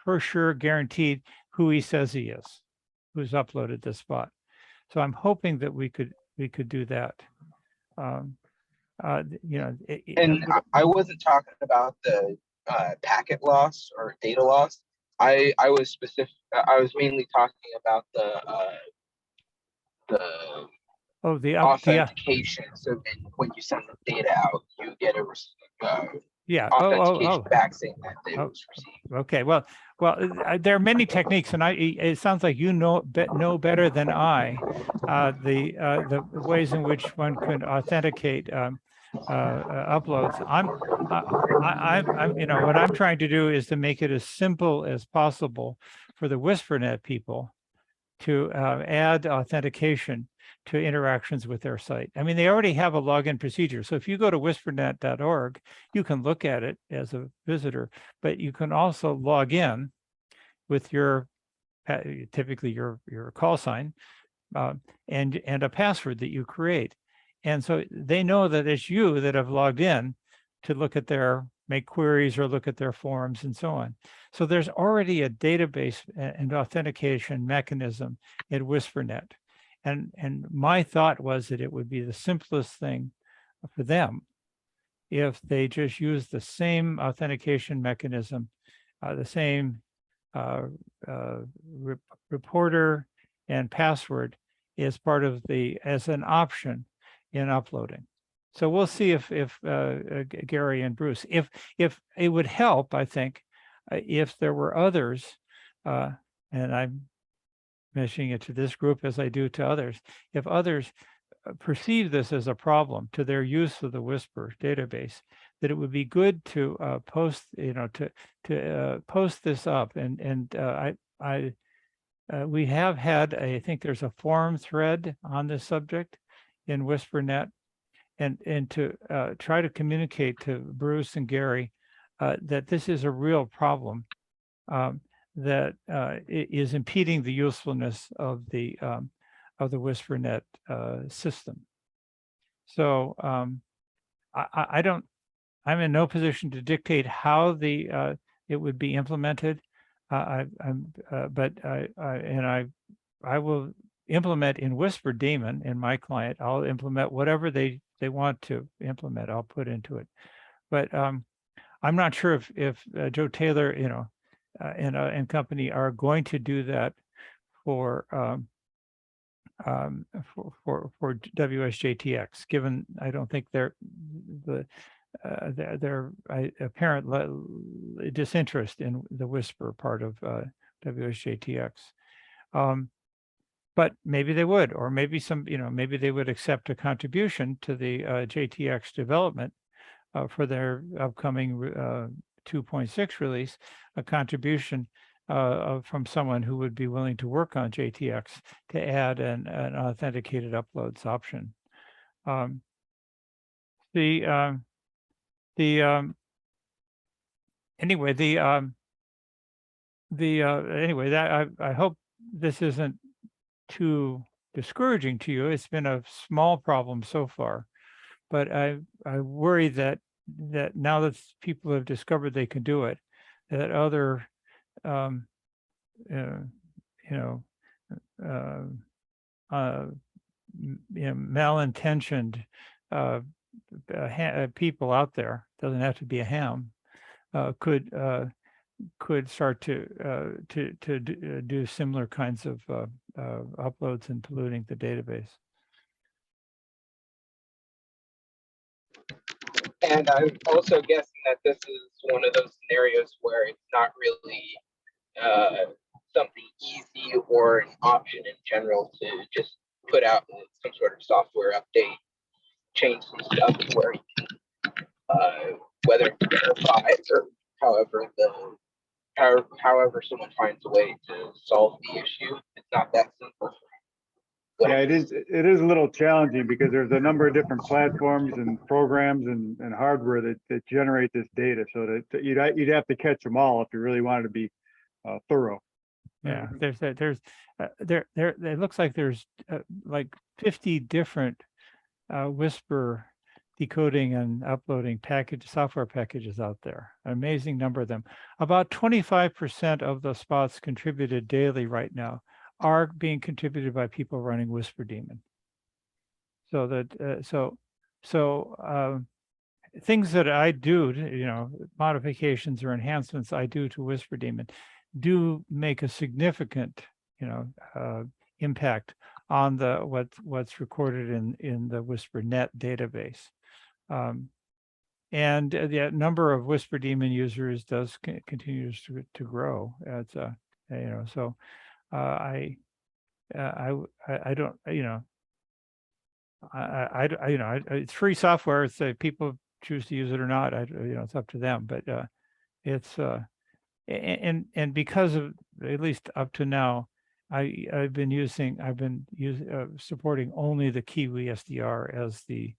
for sure guaranteed who he says he is, who's uploaded this spot. So I'm hoping that we could do that. You know, and I wasn't talking about the packet loss or data loss. I was specific. I was mainly talking about the Oh, the authentication. So then when you send the data out, you get a yeah. authentication back saying that it was received. Okay. Well, there are many techniques, and it sounds like you know better than I the ways in which one can authenticate uploads. I'm what I'm trying to do is to make it as simple as possible for the WhisperNet people to add authentication to interactions with their site. I mean, they already have a login procedure. So if you go to whispernet.org, you can look at it as a visitor, but you can also log in with your, typically your call sign and a password that you create. And so they know that it's you that have logged in to look at make queries or look at their forms and so on. So there's already a database and authentication mechanism in WhisperNet. And my thought was that it would be the simplest thing for them if they just use the same authentication mechanism, the same reporter and password as part of as an option in uploading. So we'll see if Gary and Bruce, if it would help, I think, if there were others, and I'm mentioning it to this group as I do to others, if others perceive this as a problem to their use of the Whisper database, that it would be good to post, to post this up. And we have had, I think there's a forum thread on this subject in WhisperNet, and to try to communicate to Bruce and Gary that this is a real problem that is impeding the usefulness of the WhisperNet system. So I'm in no position to dictate how it would be implemented. I will implement in Whisper Daemon in my client. I'll implement whatever they want to implement. I'll put into it. But I'm not sure if Joe Taylor, and company are going to do that for WSJTX. Given I don't think their apparent disinterest in the Whisper part of WSJTX. But maybe they would, or maybe maybe they would accept a contribution to the JTX development for their upcoming 2.6 release, a contribution from someone who would be willing to work on JTX to add an authenticated uploads option. Anyway, that I hope this isn't too discouraging to you. It's been a small problem so far, but I worry that now that people have discovered they can do it, that other malintentioned people out there, doesn't have to be a ham, could start to do similar kinds of uploads and polluting the database. And I'm also guessing that this is one of those scenarios where it's not really something easy or an option in general to just put out some sort of software update, change some stuff where you can, whether it's verified or however someone finds a way to solve the issue. It's not that simple. Yeah, it is a little challenging because there's a number of different platforms and programs and hardware that generate this data. So that you'd have to catch them all if you really wanted to be thorough. Yeah, it looks like there's like 50 different Whisper decoding and uploading software packages out there. An amazing number of them. About 25% of the spots contributed daily right now are being contributed by people running Whisper Daemon. So that things that I do, modifications or enhancements I do to Whisper Daemon, do make a significant, impact on the what's recorded in the WhisperNet database. And the number of Whisper Daemon users does continues to grow. It's so I don't, it's free software. It's people choose to use it or not. It's up to them. But it's and because of, at least up to now, I've been supporting only the Kiwi SDR as the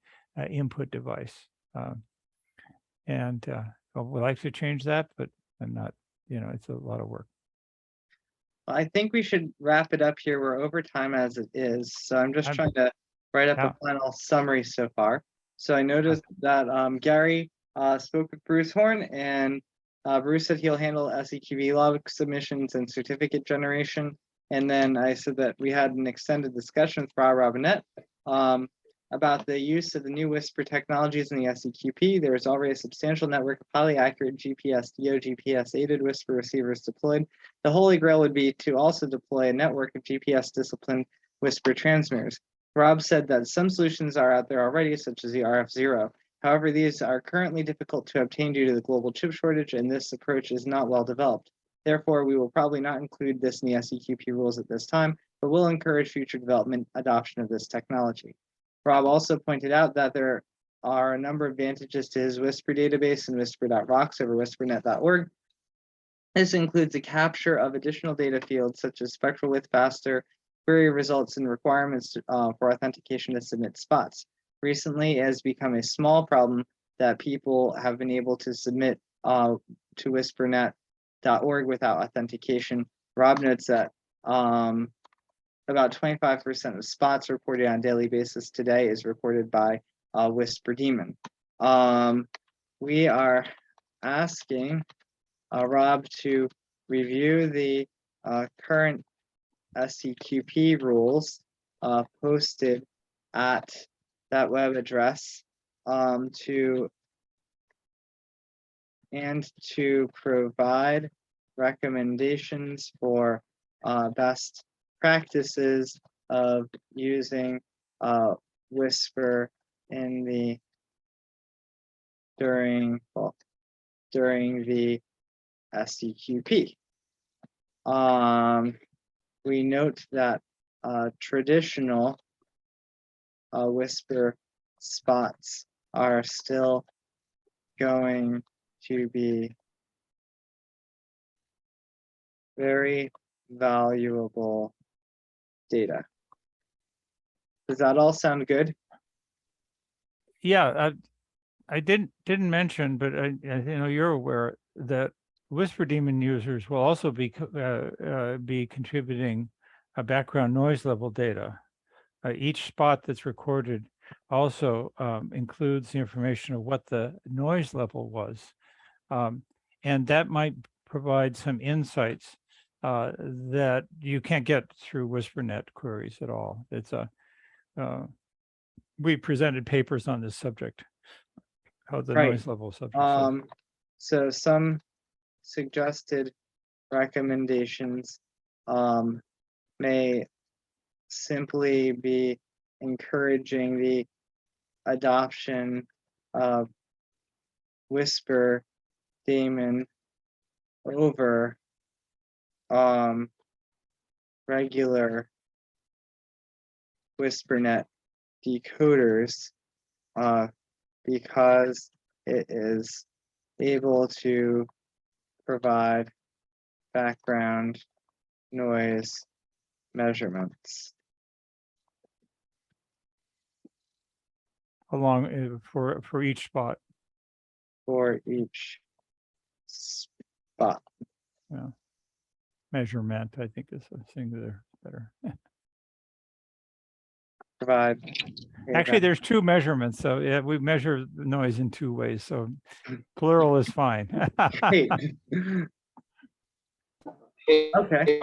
input device. And I would like to change that, but I'm not. It's a lot of work. I think we should wrap it up here. We're over time as it is, so I'm just trying to write up a final summary so far. So I noticed that Gary spoke with Bruce Horn, and Bruce said he'll handle SEQP log submissions and certificate generation. And then I said that we had an extended discussion with Rob Robinette about the use of the new Whisper technologies in the SEQP. There is already a substantial network of highly accurate GPS, GPS-aided Whisper receivers deployed. The holy grail would be to also deploy a network of GPS-disciplined Whisper transmitters. Rob said that some solutions are out there already, such as the Rf0. However, these are currently difficult to obtain due to the global chip shortage, and this approach is not well developed. Therefore, we will probably not include this in the SEQP rules at this time, but will encourage future development adoption of this technology. Rob also pointed out that there are a number of advantages to his Whisper database and Whisper.rocks over Whispernet.org. This includes the capture of additional data fields such as spectral width faster, query results, and requirements for authentication to submit spots. Recently, it has become a small problem that people have been able to submit to Whispernet.org without authentication. Rob notes that about 25% of spots reported on a daily basis today is reported by Whisper Daemon. We are asking Rob to review the current SEQP rules posted at that web address to provide recommendations for best practices of using Whisper in during the SEQP. We note that traditional Whisper spots are still going to be very valuable data. Does that all sound good? Yeah, I didn't mention, but I you're aware that Whisper Daemon users will also be contributing a background noise level data. Each spot that's recorded also includes the information of what the noise level was, and that might provide some insights that you can't get through WhisperNet queries at all. It's we presented papers on this subject, how the noise level subject. So some suggested recommendations may simply be encouraging the adoption of Whisper Daemon over regular WhisperNet decoders because it is able to provide background noise measurements along for each spot. For each spot. Yeah. Measurement, I think, is a singular better. Provide. Actually, there's two measurements, so yeah, we measure noise in two ways, so plural is fine. Great. Okay.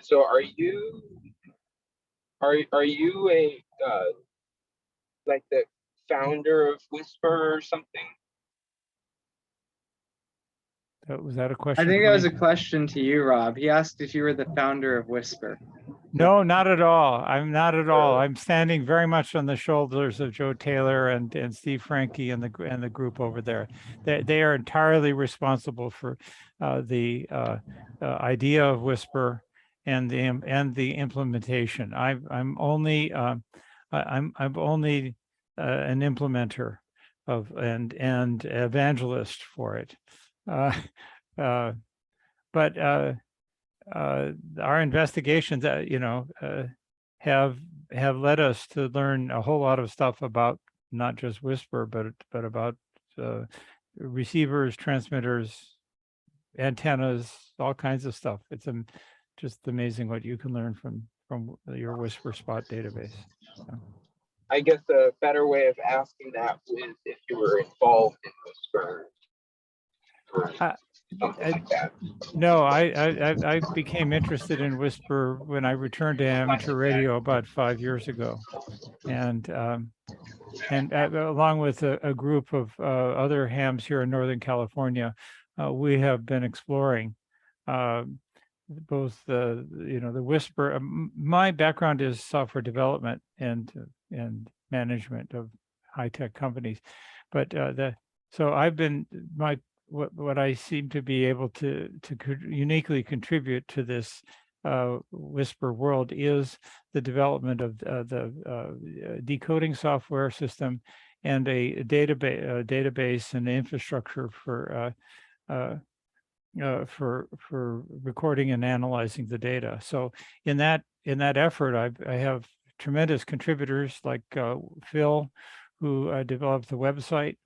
So are you a like the founder of Whisper or something? Was that a I question? think for that was me? a question to you, Rob. He asked if you were the founder of Whisper. No, not at all. I'm not at all. I'm standing very much on the shoulders of Joe Taylor and Steve Franke and the group over there. They are entirely responsible for the idea of Whisper and the implementation. I'm only an implementer of and evangelist for it. But our investigations, have led us to learn a whole lot of stuff about not just Whisper, but about receivers, transmitters, antennas, all kinds of stuff. It's just amazing what you can learn from your Whisper Spot database. So. I guess a better way of asking that is if you were involved in Whisper or something like that. No, I became interested in Whisper when I returned to amateur radio about 5 years ago, and along with a group of other hams here in Northern California, we have been exploring both the Whisper. My background is software development and management of high-tech companies, but so I've been what I seem to be able to uniquely contribute to this Whisper world is the development of the decoding software system and a database and infrastructure for recording and analyzing the data. So in that effort, I have tremendous contributors like Phil, who developed the website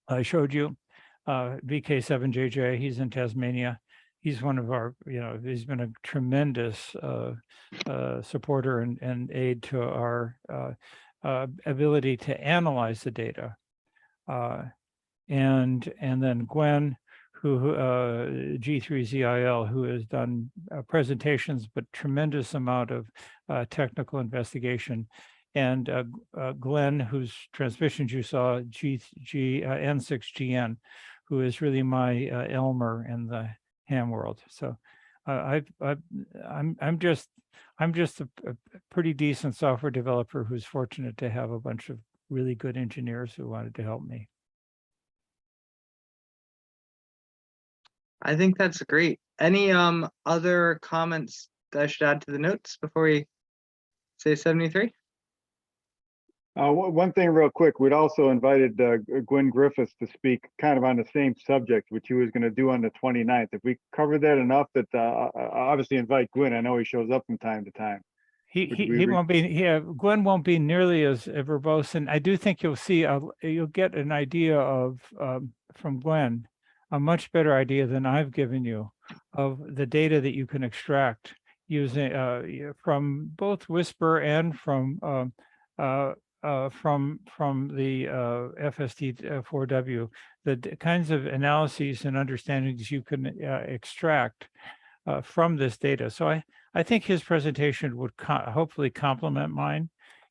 I showed you. VK7JJ, he's in Tasmania. He's one of our, he's been a tremendous supporter and aid to our ability to analyze the data. And then Gwen, who G3ZIL, who has done presentations, but tremendous amount of technical investigation. And Glenn, whose transmissions you saw, N6GN, who is really my Elmer in the ham world. So I'm just a pretty decent software developer who's fortunate to have a bunch of really good engineers who wanted to help me. I think that's great. Any other comments that I should add to the notes before we say 73? One thing real quick, we'd also invited Gwen Griffiths to speak kind of on the same subject, which he was going to do on the 29th. If we cover that enough, that obviously invite Gwen. I know he shows up from time to time. He won't be. Yeah, Gwen won't be nearly as verbose, and I do think you'll see. You'll get an idea of from Gwen, a much better idea than I've given you of the data that you can extract using from both Whisper and from the FST4W, the kinds of analyses and understandings you can extract from this data. So I think his presentation would hopefully complement mine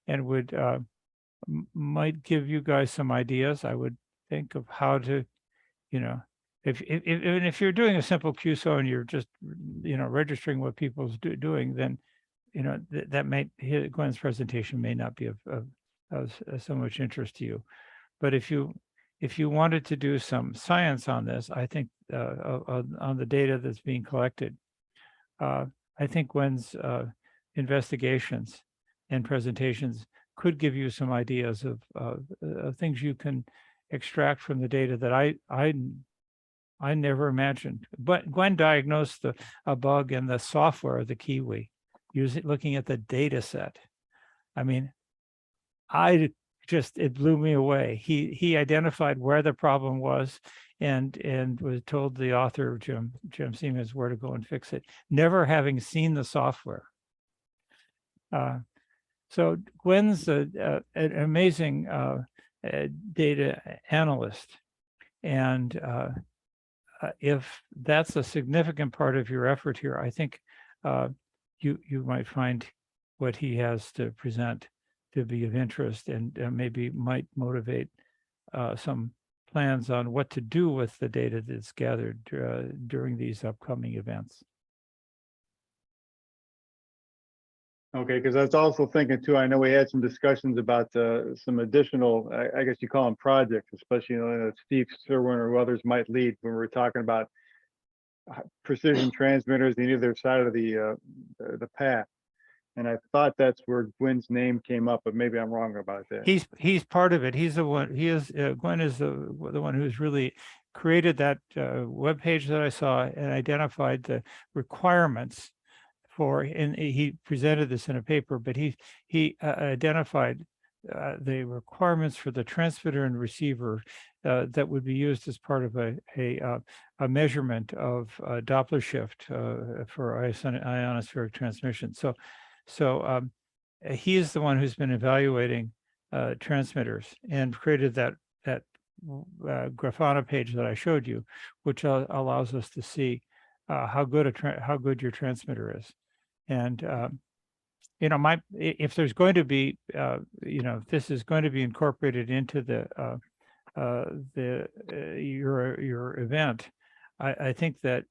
and would might give you guys some ideas. I would think of how to, if you're doing a simple QSO and you're just, registering what people's doing, then, that Gwen's presentation may not be of so much interest to you. But if you wanted to do some science on this, I think on the data that's being collected, I think Gwen's investigations and presentations could give you some ideas of things you can extract from the data that I never imagined. But Gwen diagnosed a bug in the software of the Kiwi, looking at the data set. I mean, it blew me away. He identified where the problem was and was told the author, Jim Siemens, where to go and fix it, never having seen the software. So Gwen's an amazing data analyst. And if that's a significant part of your effort here, I think you might find what he has to present to be of interest and maybe might motivate some plans on what to do with the data that's gathered during these upcoming events. Okay, because I was also thinking too, I know we had some discussions about some additional, I guess you call them projects, especially, Steve Serwin or others might lead when we're talking about precision transmitters on either side of the path. And I thought that's where Gwen's name came up, but maybe I'm wrong about that. He's part of it. He's the one. Gwen is the one who's really created that webpage that I saw and identified the requirements for. And he presented this in a paper, but he identified the requirements for the transmitter and receiver that would be used as part of a measurement of Doppler shift for ionospheric transmission. So he is the one who's been evaluating transmitters and created that Grafana page that I showed you, which allows us to see how good your transmitter is. And if there's going to be if this is going to be incorporated into your event, I think that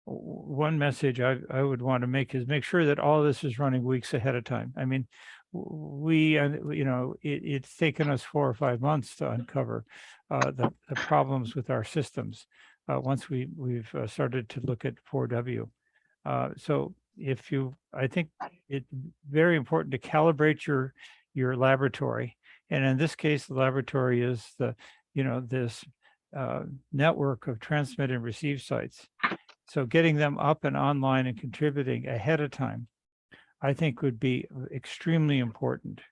one message I would want to make is make sure that all of this is running weeks ahead of time. I mean, it's taken us 4 or 5 months to uncover the problems with our systems once we've started to look at 4W. So I think it's very important to calibrate your laboratory, and in this case, the laboratory is this network of transmit and receive sites. So getting them up and online and contributing ahead of time, I think would be extremely important,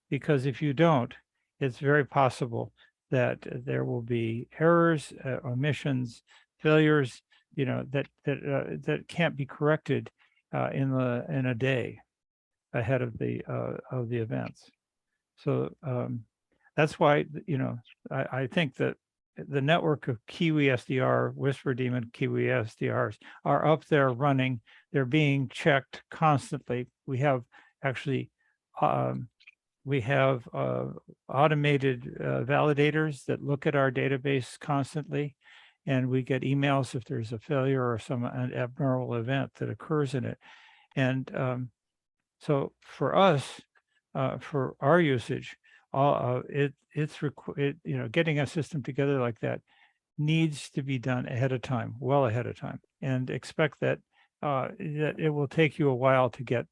because if you don't, it's very possible that there will be errors, omissions, failures, that can't be corrected in a day ahead of the events. So that's why I think that the network of Kiwi SDR, Whisper Demon Kiwi SDRs are up there running. They're being checked constantly. We have actually automated validators that look at our database constantly, and we get emails if there's a failure or an abnormal event that occurs in it. And so for us, for our usage, getting a system together like that needs to be done ahead of time, well ahead of time, and expect that that it will take you a while to get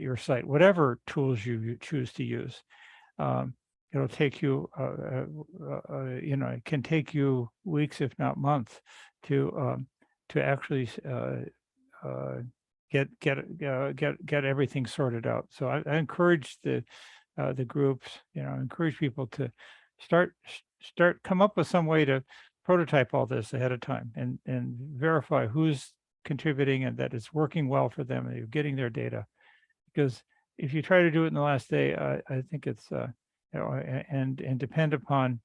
your site, whatever tools you choose to use. It'll take you, it can take you weeks, if not months, to actually get everything sorted out. So I encourage the groups, encourage people to come up with some way to prototype all this ahead of time and verify who's contributing and that it's working well for them and you're getting their data. Because if you try to do it in the last day, I think it's and depend upon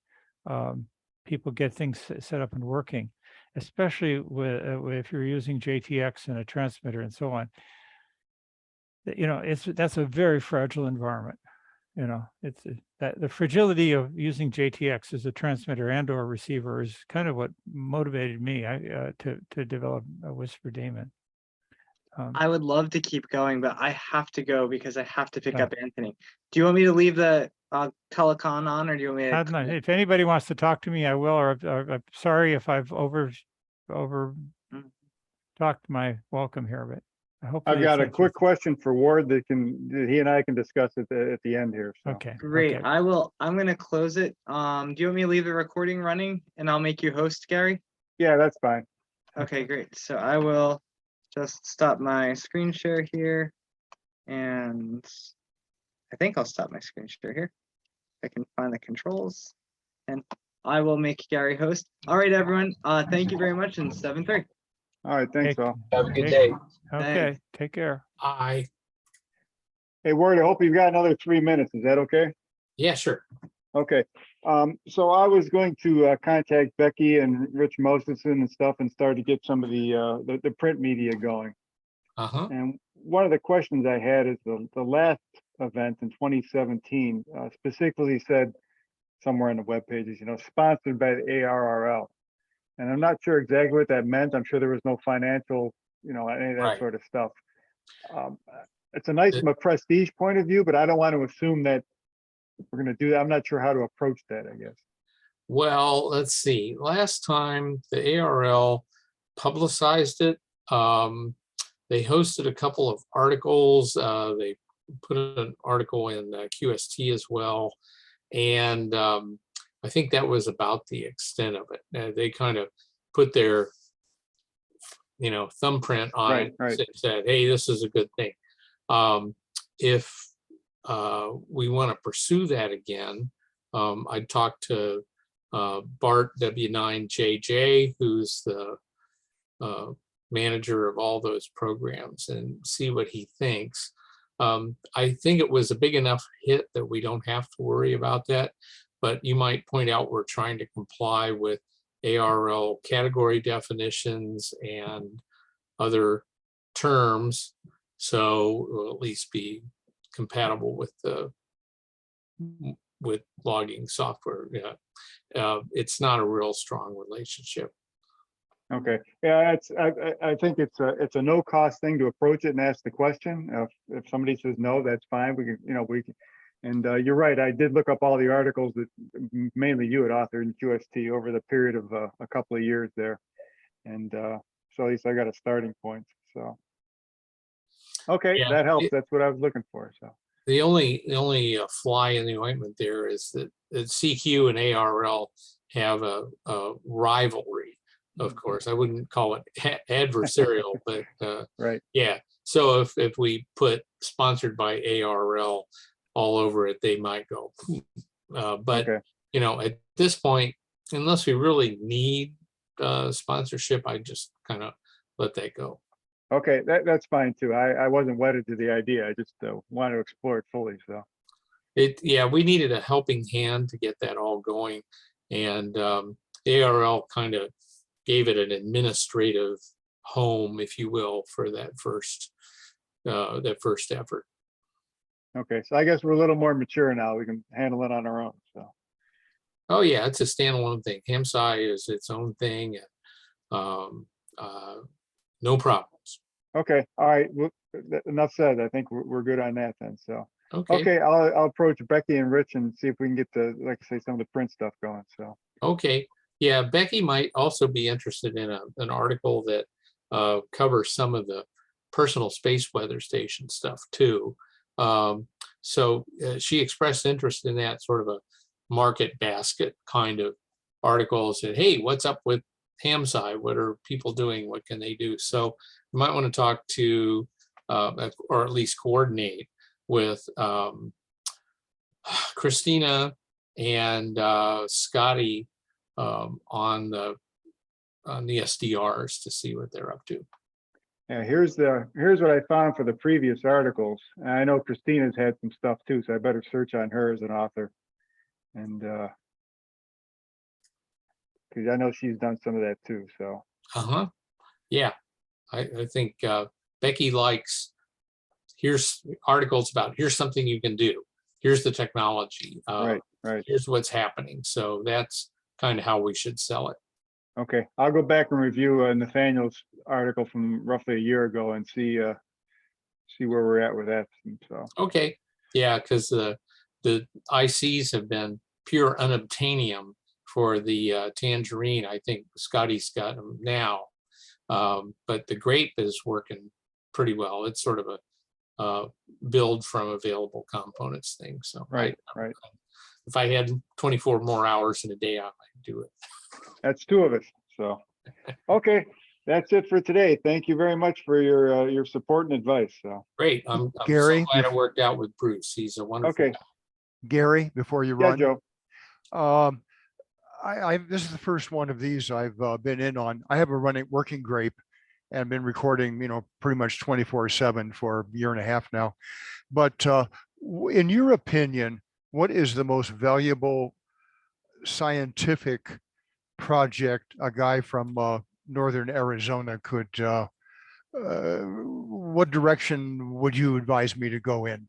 people get things set up and working, especially if you're using JTX and a transmitter and so on. That's a very fragile environment. It's that the fragility of using JTX as a transmitter and or receiver is kind of what motivated me to develop a Whisper Daemon. I would love to keep going, but I have to go because I have to pick up Anthony. Do you want me to leave the telecon on, or do you want me to? If anybody wants to talk to me, I will. Or I'm sorry if I've over talked my welcome here, but I hope I've got a quick question for Ward that he and I can discuss at the end here. So. Okay. Great. Okay. I'm going to close it. Do you want me to leave the recording running and I'll make you host, Gary? Yeah, that's fine. Okay, great. So I will just stop my screen share here, and I think I'll stop my screen share here. I can find the controls, and I will make Gary host. All right, everyone. Thank you very much, and 7:30. All right, thanks all. Have a good day. Okay, take care. Aye. Hey, Ward, I hope you've got another 3 minutes. Is that okay? Yeah, sure. Okay. So I was going to contact Becky and Rich Moseson and stuff and start to get some of the print media going. Uh-huh. And one of the questions I had is the last event in 2017 specifically said somewhere on the web pages, sponsored by the ARRL. And I'm not sure exactly what that meant. I'm sure there was no financial, any of that Right. sort of stuff. It's a nice from a prestige point of view, but I don't want to assume that we're going to do that. I'm not sure how to approach that, I guess. Well, let's see. Last time the ARL publicized it, they hosted a couple of articles. They put an article in QST as well. And I think that was about the extent of it. They kind of put their, thumbprint on Right, it right. and said, hey, this is a good thing. If we want to pursue that again, I'd talk to Bart W9JJ, who's the manager of all those programs, and see what he thinks. I think it was a big enough hit that we don't have to worry about that, but you might point out we're trying to comply with ARL category definitions and other terms, so we'll at least be compatible with logging software. It's not a real strong relationship. Okay, yeah, I think it's a no cost thing to approach it and ask the question. If somebody says no, that's fine. We can, and you're right. I did look up all the articles that mainly you had authored in QST over the period of a couple of years there, and so at least I got a starting point. So, okay, Yeah, that helps. That's what I was looking for. So the only fly in the ointment there is that CQ and ARL have a rivalry. Of course, I wouldn't call it adversarial, but right. yeah. So if we put sponsored by ARL all over it, they might go. But Okay. At this point, unless we really need sponsorship, I just kind of let that go. Okay, that's fine too. I wasn't wedded to the idea. I just want to explore it fully. So We needed a helping hand to get that all going, and ARL kind of gave it an administrative home, if you will, for that first effort. okay, so I guess we're a little more mature now. We can handle it on our own. So Oh yeah, it's a standalone thing. HamSci is its own thing, and no problems. okay, all right. Well, enough said. I think we're good on that then. So Okay. okay, I'll approach Becky and Rich and see if we can get the, like I say, some of the print stuff going. So Okay. Yeah, Becky might also be interested in an article that covers some of the personal space weather station stuff too. So she expressed interest in that sort of a market basket kind of article. Said, hey, what's up with HamSci? What are people doing? What can they do? So you might want to talk to, or at least coordinate with Christina and Scotty on the SDRs to see what they're up to. yeah, here's what I found for the previous articles. And I know Christina's had some stuff too, so I better search on her as an author. And because I know she's done some of that too. So Yeah, I think Becky likes, here's articles about, here's something you can do, here's the technology, right. here's what's happening. So that's kind of how we should sell it. Okay, I'll go back and review Nathaniel's article from roughly a year ago and see where we're at with that. So Okay, yeah, because the ICs have been pure unobtainium for the tangerine. I think Scotty's got them now, but the grape is working pretty well. It's sort of a build from available components thing. So right. If I had 24 more hours in a day, I might do it. That's two of us. So okay, that's it for today. Thank you very much for your support and advice. So Great. I'm Gary, so glad it worked out with Bruce. He's a wonderful okay, guy. Gary, before you yeah, run, Joe. this is the first one of these I've been in on. I have a working grape and been recording, pretty much 24/7 for a year and a half now. But in your opinion, what is the most valuable scientific project a guy from northern Arizona could, what direction would you advise me to go in?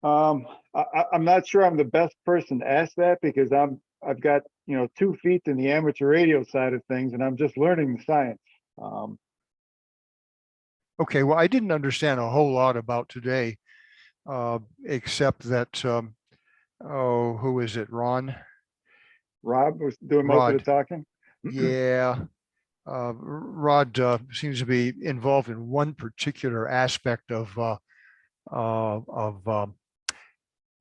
I'm not sure I'm the best person to ask that because I've got, 2 feet in the amateur radio side of things and I'm just learning the science. Okay, well, I didn't understand a whole lot about today, except that, oh, who is it? Ron? Rob was doing most of the Rod. talking. Yeah. Rod seems to be involved in one particular aspect of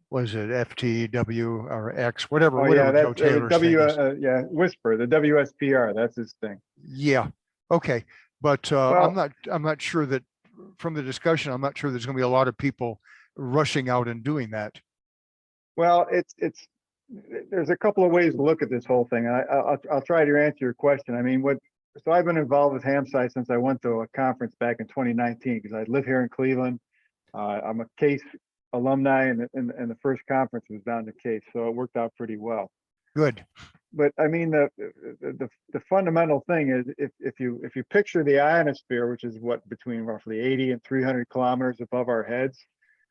was it FTW or X, whatever, Oh yeah, Joe that's Taylor's thing is. yeah, Whisper, the WSPR, that's his thing. Yeah, okay, but Well, I'm not sure that from the discussion, I'm not sure there's going to be a lot of people rushing out and doing that. well, there's a couple of ways to look at this whole thing. I'll try to answer your question. I mean, so I've been involved with HAMSI since I went to a conference back in 2019 because I live here in Cleveland. I'm a Case alumni, and the first conference was down to Case, so it worked out pretty well. Good. But I mean, the fundamental thing is if you picture the ionosphere, which is what between roughly 80 and 300 kilometers above our heads,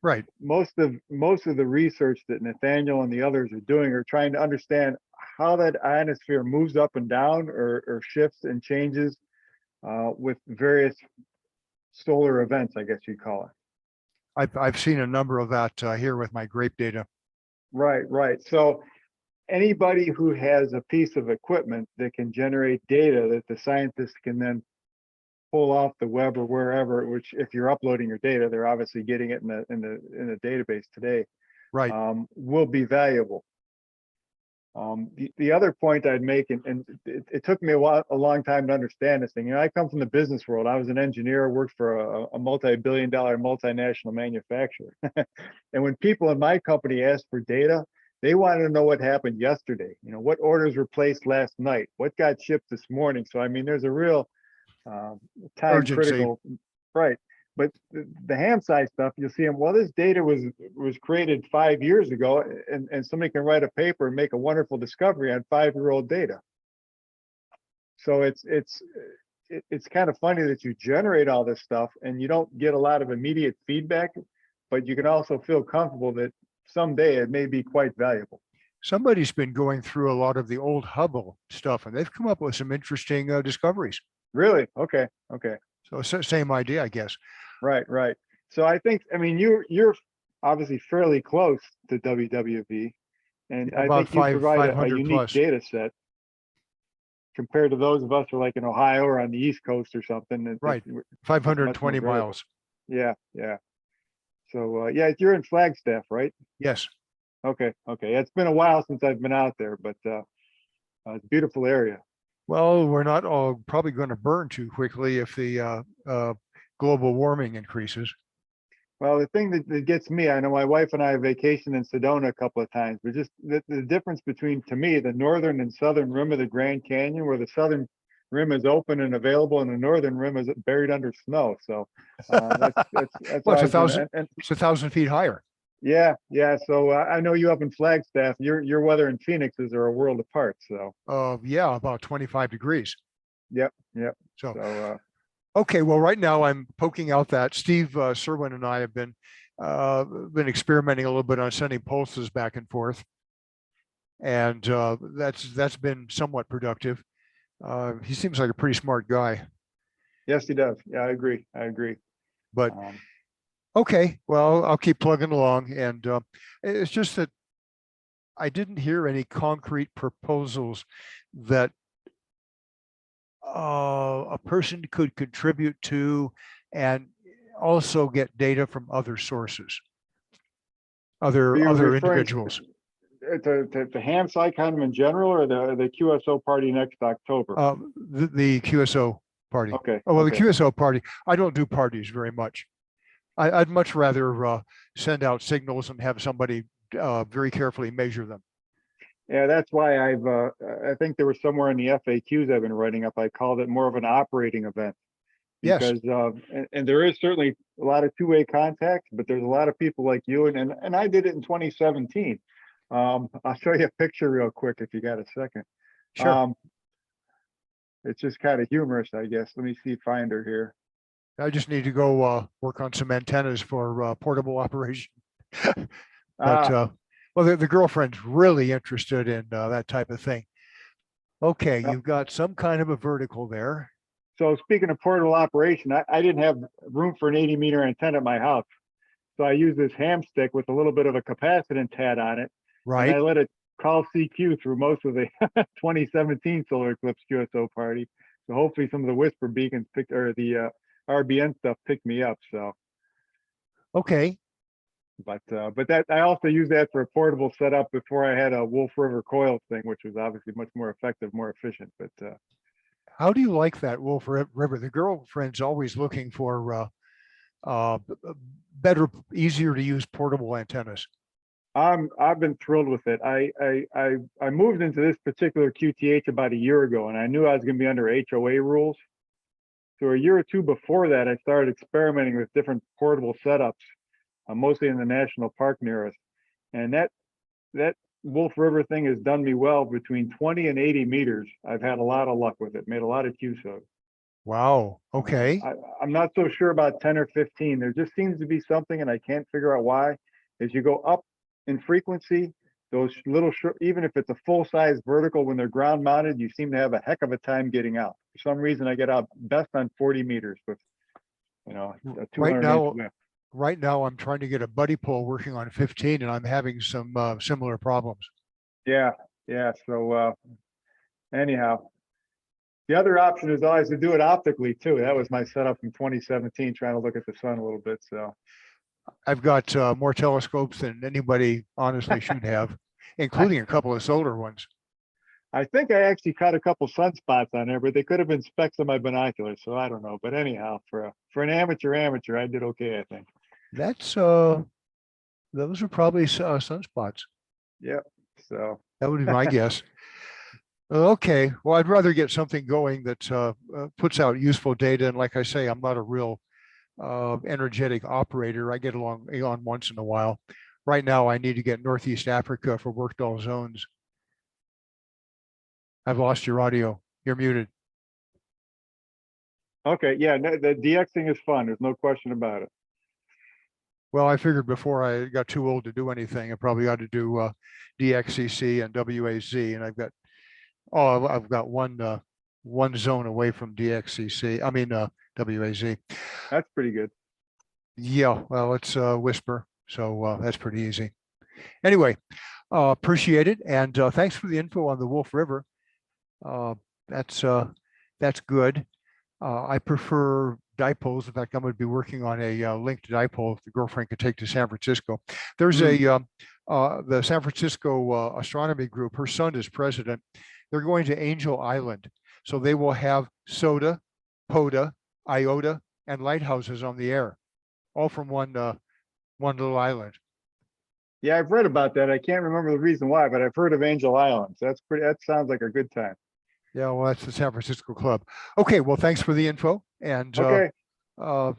Right. most of the research that Nathaniel and the others are doing are trying to understand how that ionosphere moves up and down or shifts and changes with various solar events, I guess you'd call it. I've seen a number of that here with my grape data. Right. So anybody who has a piece of equipment that can generate data that the scientists can then pull off the web or wherever, which if you're uploading your data, they're obviously getting it in the database today, Right. Will be valuable. The other point I'd make, and it took me a long time to understand this thing. I come from the business world. I was an engineer, worked for a multi-billion-dollar multinational manufacturer. And when people in my company asked for data, they wanted to know what happened yesterday. What orders were placed last night, what got shipped this morning. So I mean, there's a real time Urgency. critical, right? But the ham size stuff, you'll see them. Well, this data was created 5 years ago, and somebody can write a paper and make a wonderful discovery on 5-year-old data. So it's kind of funny that you generate all this stuff and you don't get a lot of immediate feedback, but you can also feel comfortable that someday it may be quite valuable. Somebody's been going through a lot of the old Hubble stuff, and they've come up with some interesting discoveries. Really? Okay. So same idea, I guess. Right. So I mean, you're obviously fairly close to WWV, and Yeah, I about think you provide a 500 unique plus. data set compared to those of us who are like in Ohio or on the East Coast or something. Right. Much more 520 variable. miles. Yeah. So yeah, you're in Flagstaff, right? Yes. Okay. It's been a while since I've been out there, but it's a beautiful area. Well, we're not all probably going to burn too quickly if the global warming increases. Well, the thing that gets me, I know my wife and I vacationed in Sedona a couple of times, but just the difference between, to me, the northern and southern rim of the Grand Canyon, where the southern rim is open and available and the northern rim is buried under snow. So that's Well, it's always been, and it's 1,000 feet higher. yeah. So I know you up in Flagstaff, your weather in Phoenix are a world apart. So Yeah, about 25 degrees. Yep. So okay, well, right now I'm poking out that Steve Serwin and I have been experimenting a little bit on sending pulses back and forth, and that's been somewhat productive. He seems like a pretty smart guy. Yes, he does. Yeah, I agree. But okay, well, I'll keep plugging along, and it's just that I didn't hear any concrete proposals that a person could contribute to and also get data from other sources, other individuals. To ham site kind of in general, or the QSO party next October? The QSO party. Okay. Oh, well, okay. the QSO party, I don't do parties very much. I'd much rather send out signals and have somebody very carefully measure them. Yeah, that's why I think there was somewhere in the FAQs I've been writing up, I called it more of an operating event. Yes. Because, and there is certainly a lot of two-way contact, but there's a lot of people like you, and I did it in 2017. I'll show you a picture real quick if you got a second. Sure. It's just kind of humorous, I guess. Let me see Finder here. I just need to go work on some antennas for portable operation. Ah, Well, the girlfriend's really interested in that type of thing. Okay, Yep. you've got some kind of a vertical there. so speaking of portable operation, I didn't have room for an 80-meter antenna at my house. So I used this ham stick with a little bit of a capacitance hat on it. And I Right. let it call CQ through most of the 2017 Solar Eclipse QSO party. So hopefully some of the whisper beacons picked, or the RBN stuff picked me up. So, Okay. but that I also used that for a portable setup before I had a Wolf River coil thing, which was obviously much more effective, more efficient. But How do you like that Wolf River? The girlfriend's always looking for better, easier to use portable antennas. I've been thrilled with it. I moved into this particular QTH about a year ago, and I knew I was going to be under HOA rules. So a year or two before that, I started experimenting with different portable setups, mostly in the national park near us. And that Wolf River thing has done me well. Between 20 and 80 meters, I've had a lot of luck with it. Made a lot of QSOs. Wow. Okay. I'm not so sure about 10 or 15. There just seems to be something, and I can't figure out why. As you go up in frequency, those little short, even if it's a full size vertical, when they're ground mounted, you seem to have a heck of a time getting out. For some reason, I get out best on 40 meters with, a Right 200 now, inch whip. right now, I'm trying to get a buddy pole working on 15, and I'm having some similar problems. Yeah, yeah. So anyhow, the other option is always to do it optically too. That was my setup in 2017, trying to look at the sun a little bit. So I've got more telescopes than anybody honestly should have, including a couple of solar ones. I think I actually caught a couple sunspots on there, but they could have been specks on my binoculars. So I don't know. But anyhow, for an amateur, I did okay, I think. That's those are probably sunspots. Yep. So That would be my guess. Okay, well, I'd rather get something going that puts out useful data. And like I say, I'm not a real energetic operator. I get along on once in a while. Right now, I need to get Northeast Africa for worked all zones. I've lost your audio. You're muted. okay, yeah, no, the DXing is fun. There's no question about it. Well, I figured before I got too old to do anything, I probably ought to do DXCC and WAZ, and I've got one zone away from DXCC. I mean WAZ. That's pretty good. Yeah, well, it's Whisper, so that's pretty easy. Anyway, appreciate it, and thanks for the info on the Wolf River. That's good. I prefer dipoles. In fact, I'm going to be working on a linked dipole if the girlfriend could take to San Francisco. There's the San Francisco astronomy group. Her son is president. They're going to Angel Island, so they will have SOTA, POTA, IOTA, and lighthouses on the air, all from one little island. Yeah, I've read about that. I can't remember the reason why, but I've heard of Angel Islands. That sounds like a good time. Yeah, well, that's the San Francisco Club. Okay, well, thanks for the info. And Okay.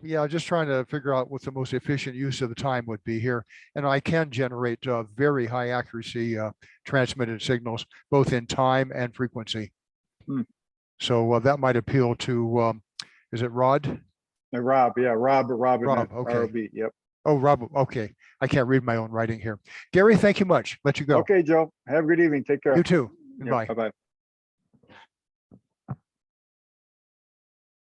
yeah, just trying to figure out what the most efficient use of the time would be here. And I can generate very high accuracy transmitted signals, both in time and frequency. So that might appeal to, is it Rod? Rob, yeah, Rob, Rob, okay. ROB, yep. Oh, Rob, okay. I can't read my own writing here. Gary, thank you much. Let you go. Okay, Joe. Have a good evening. Take care. You too. Yep, Bye. bye-bye.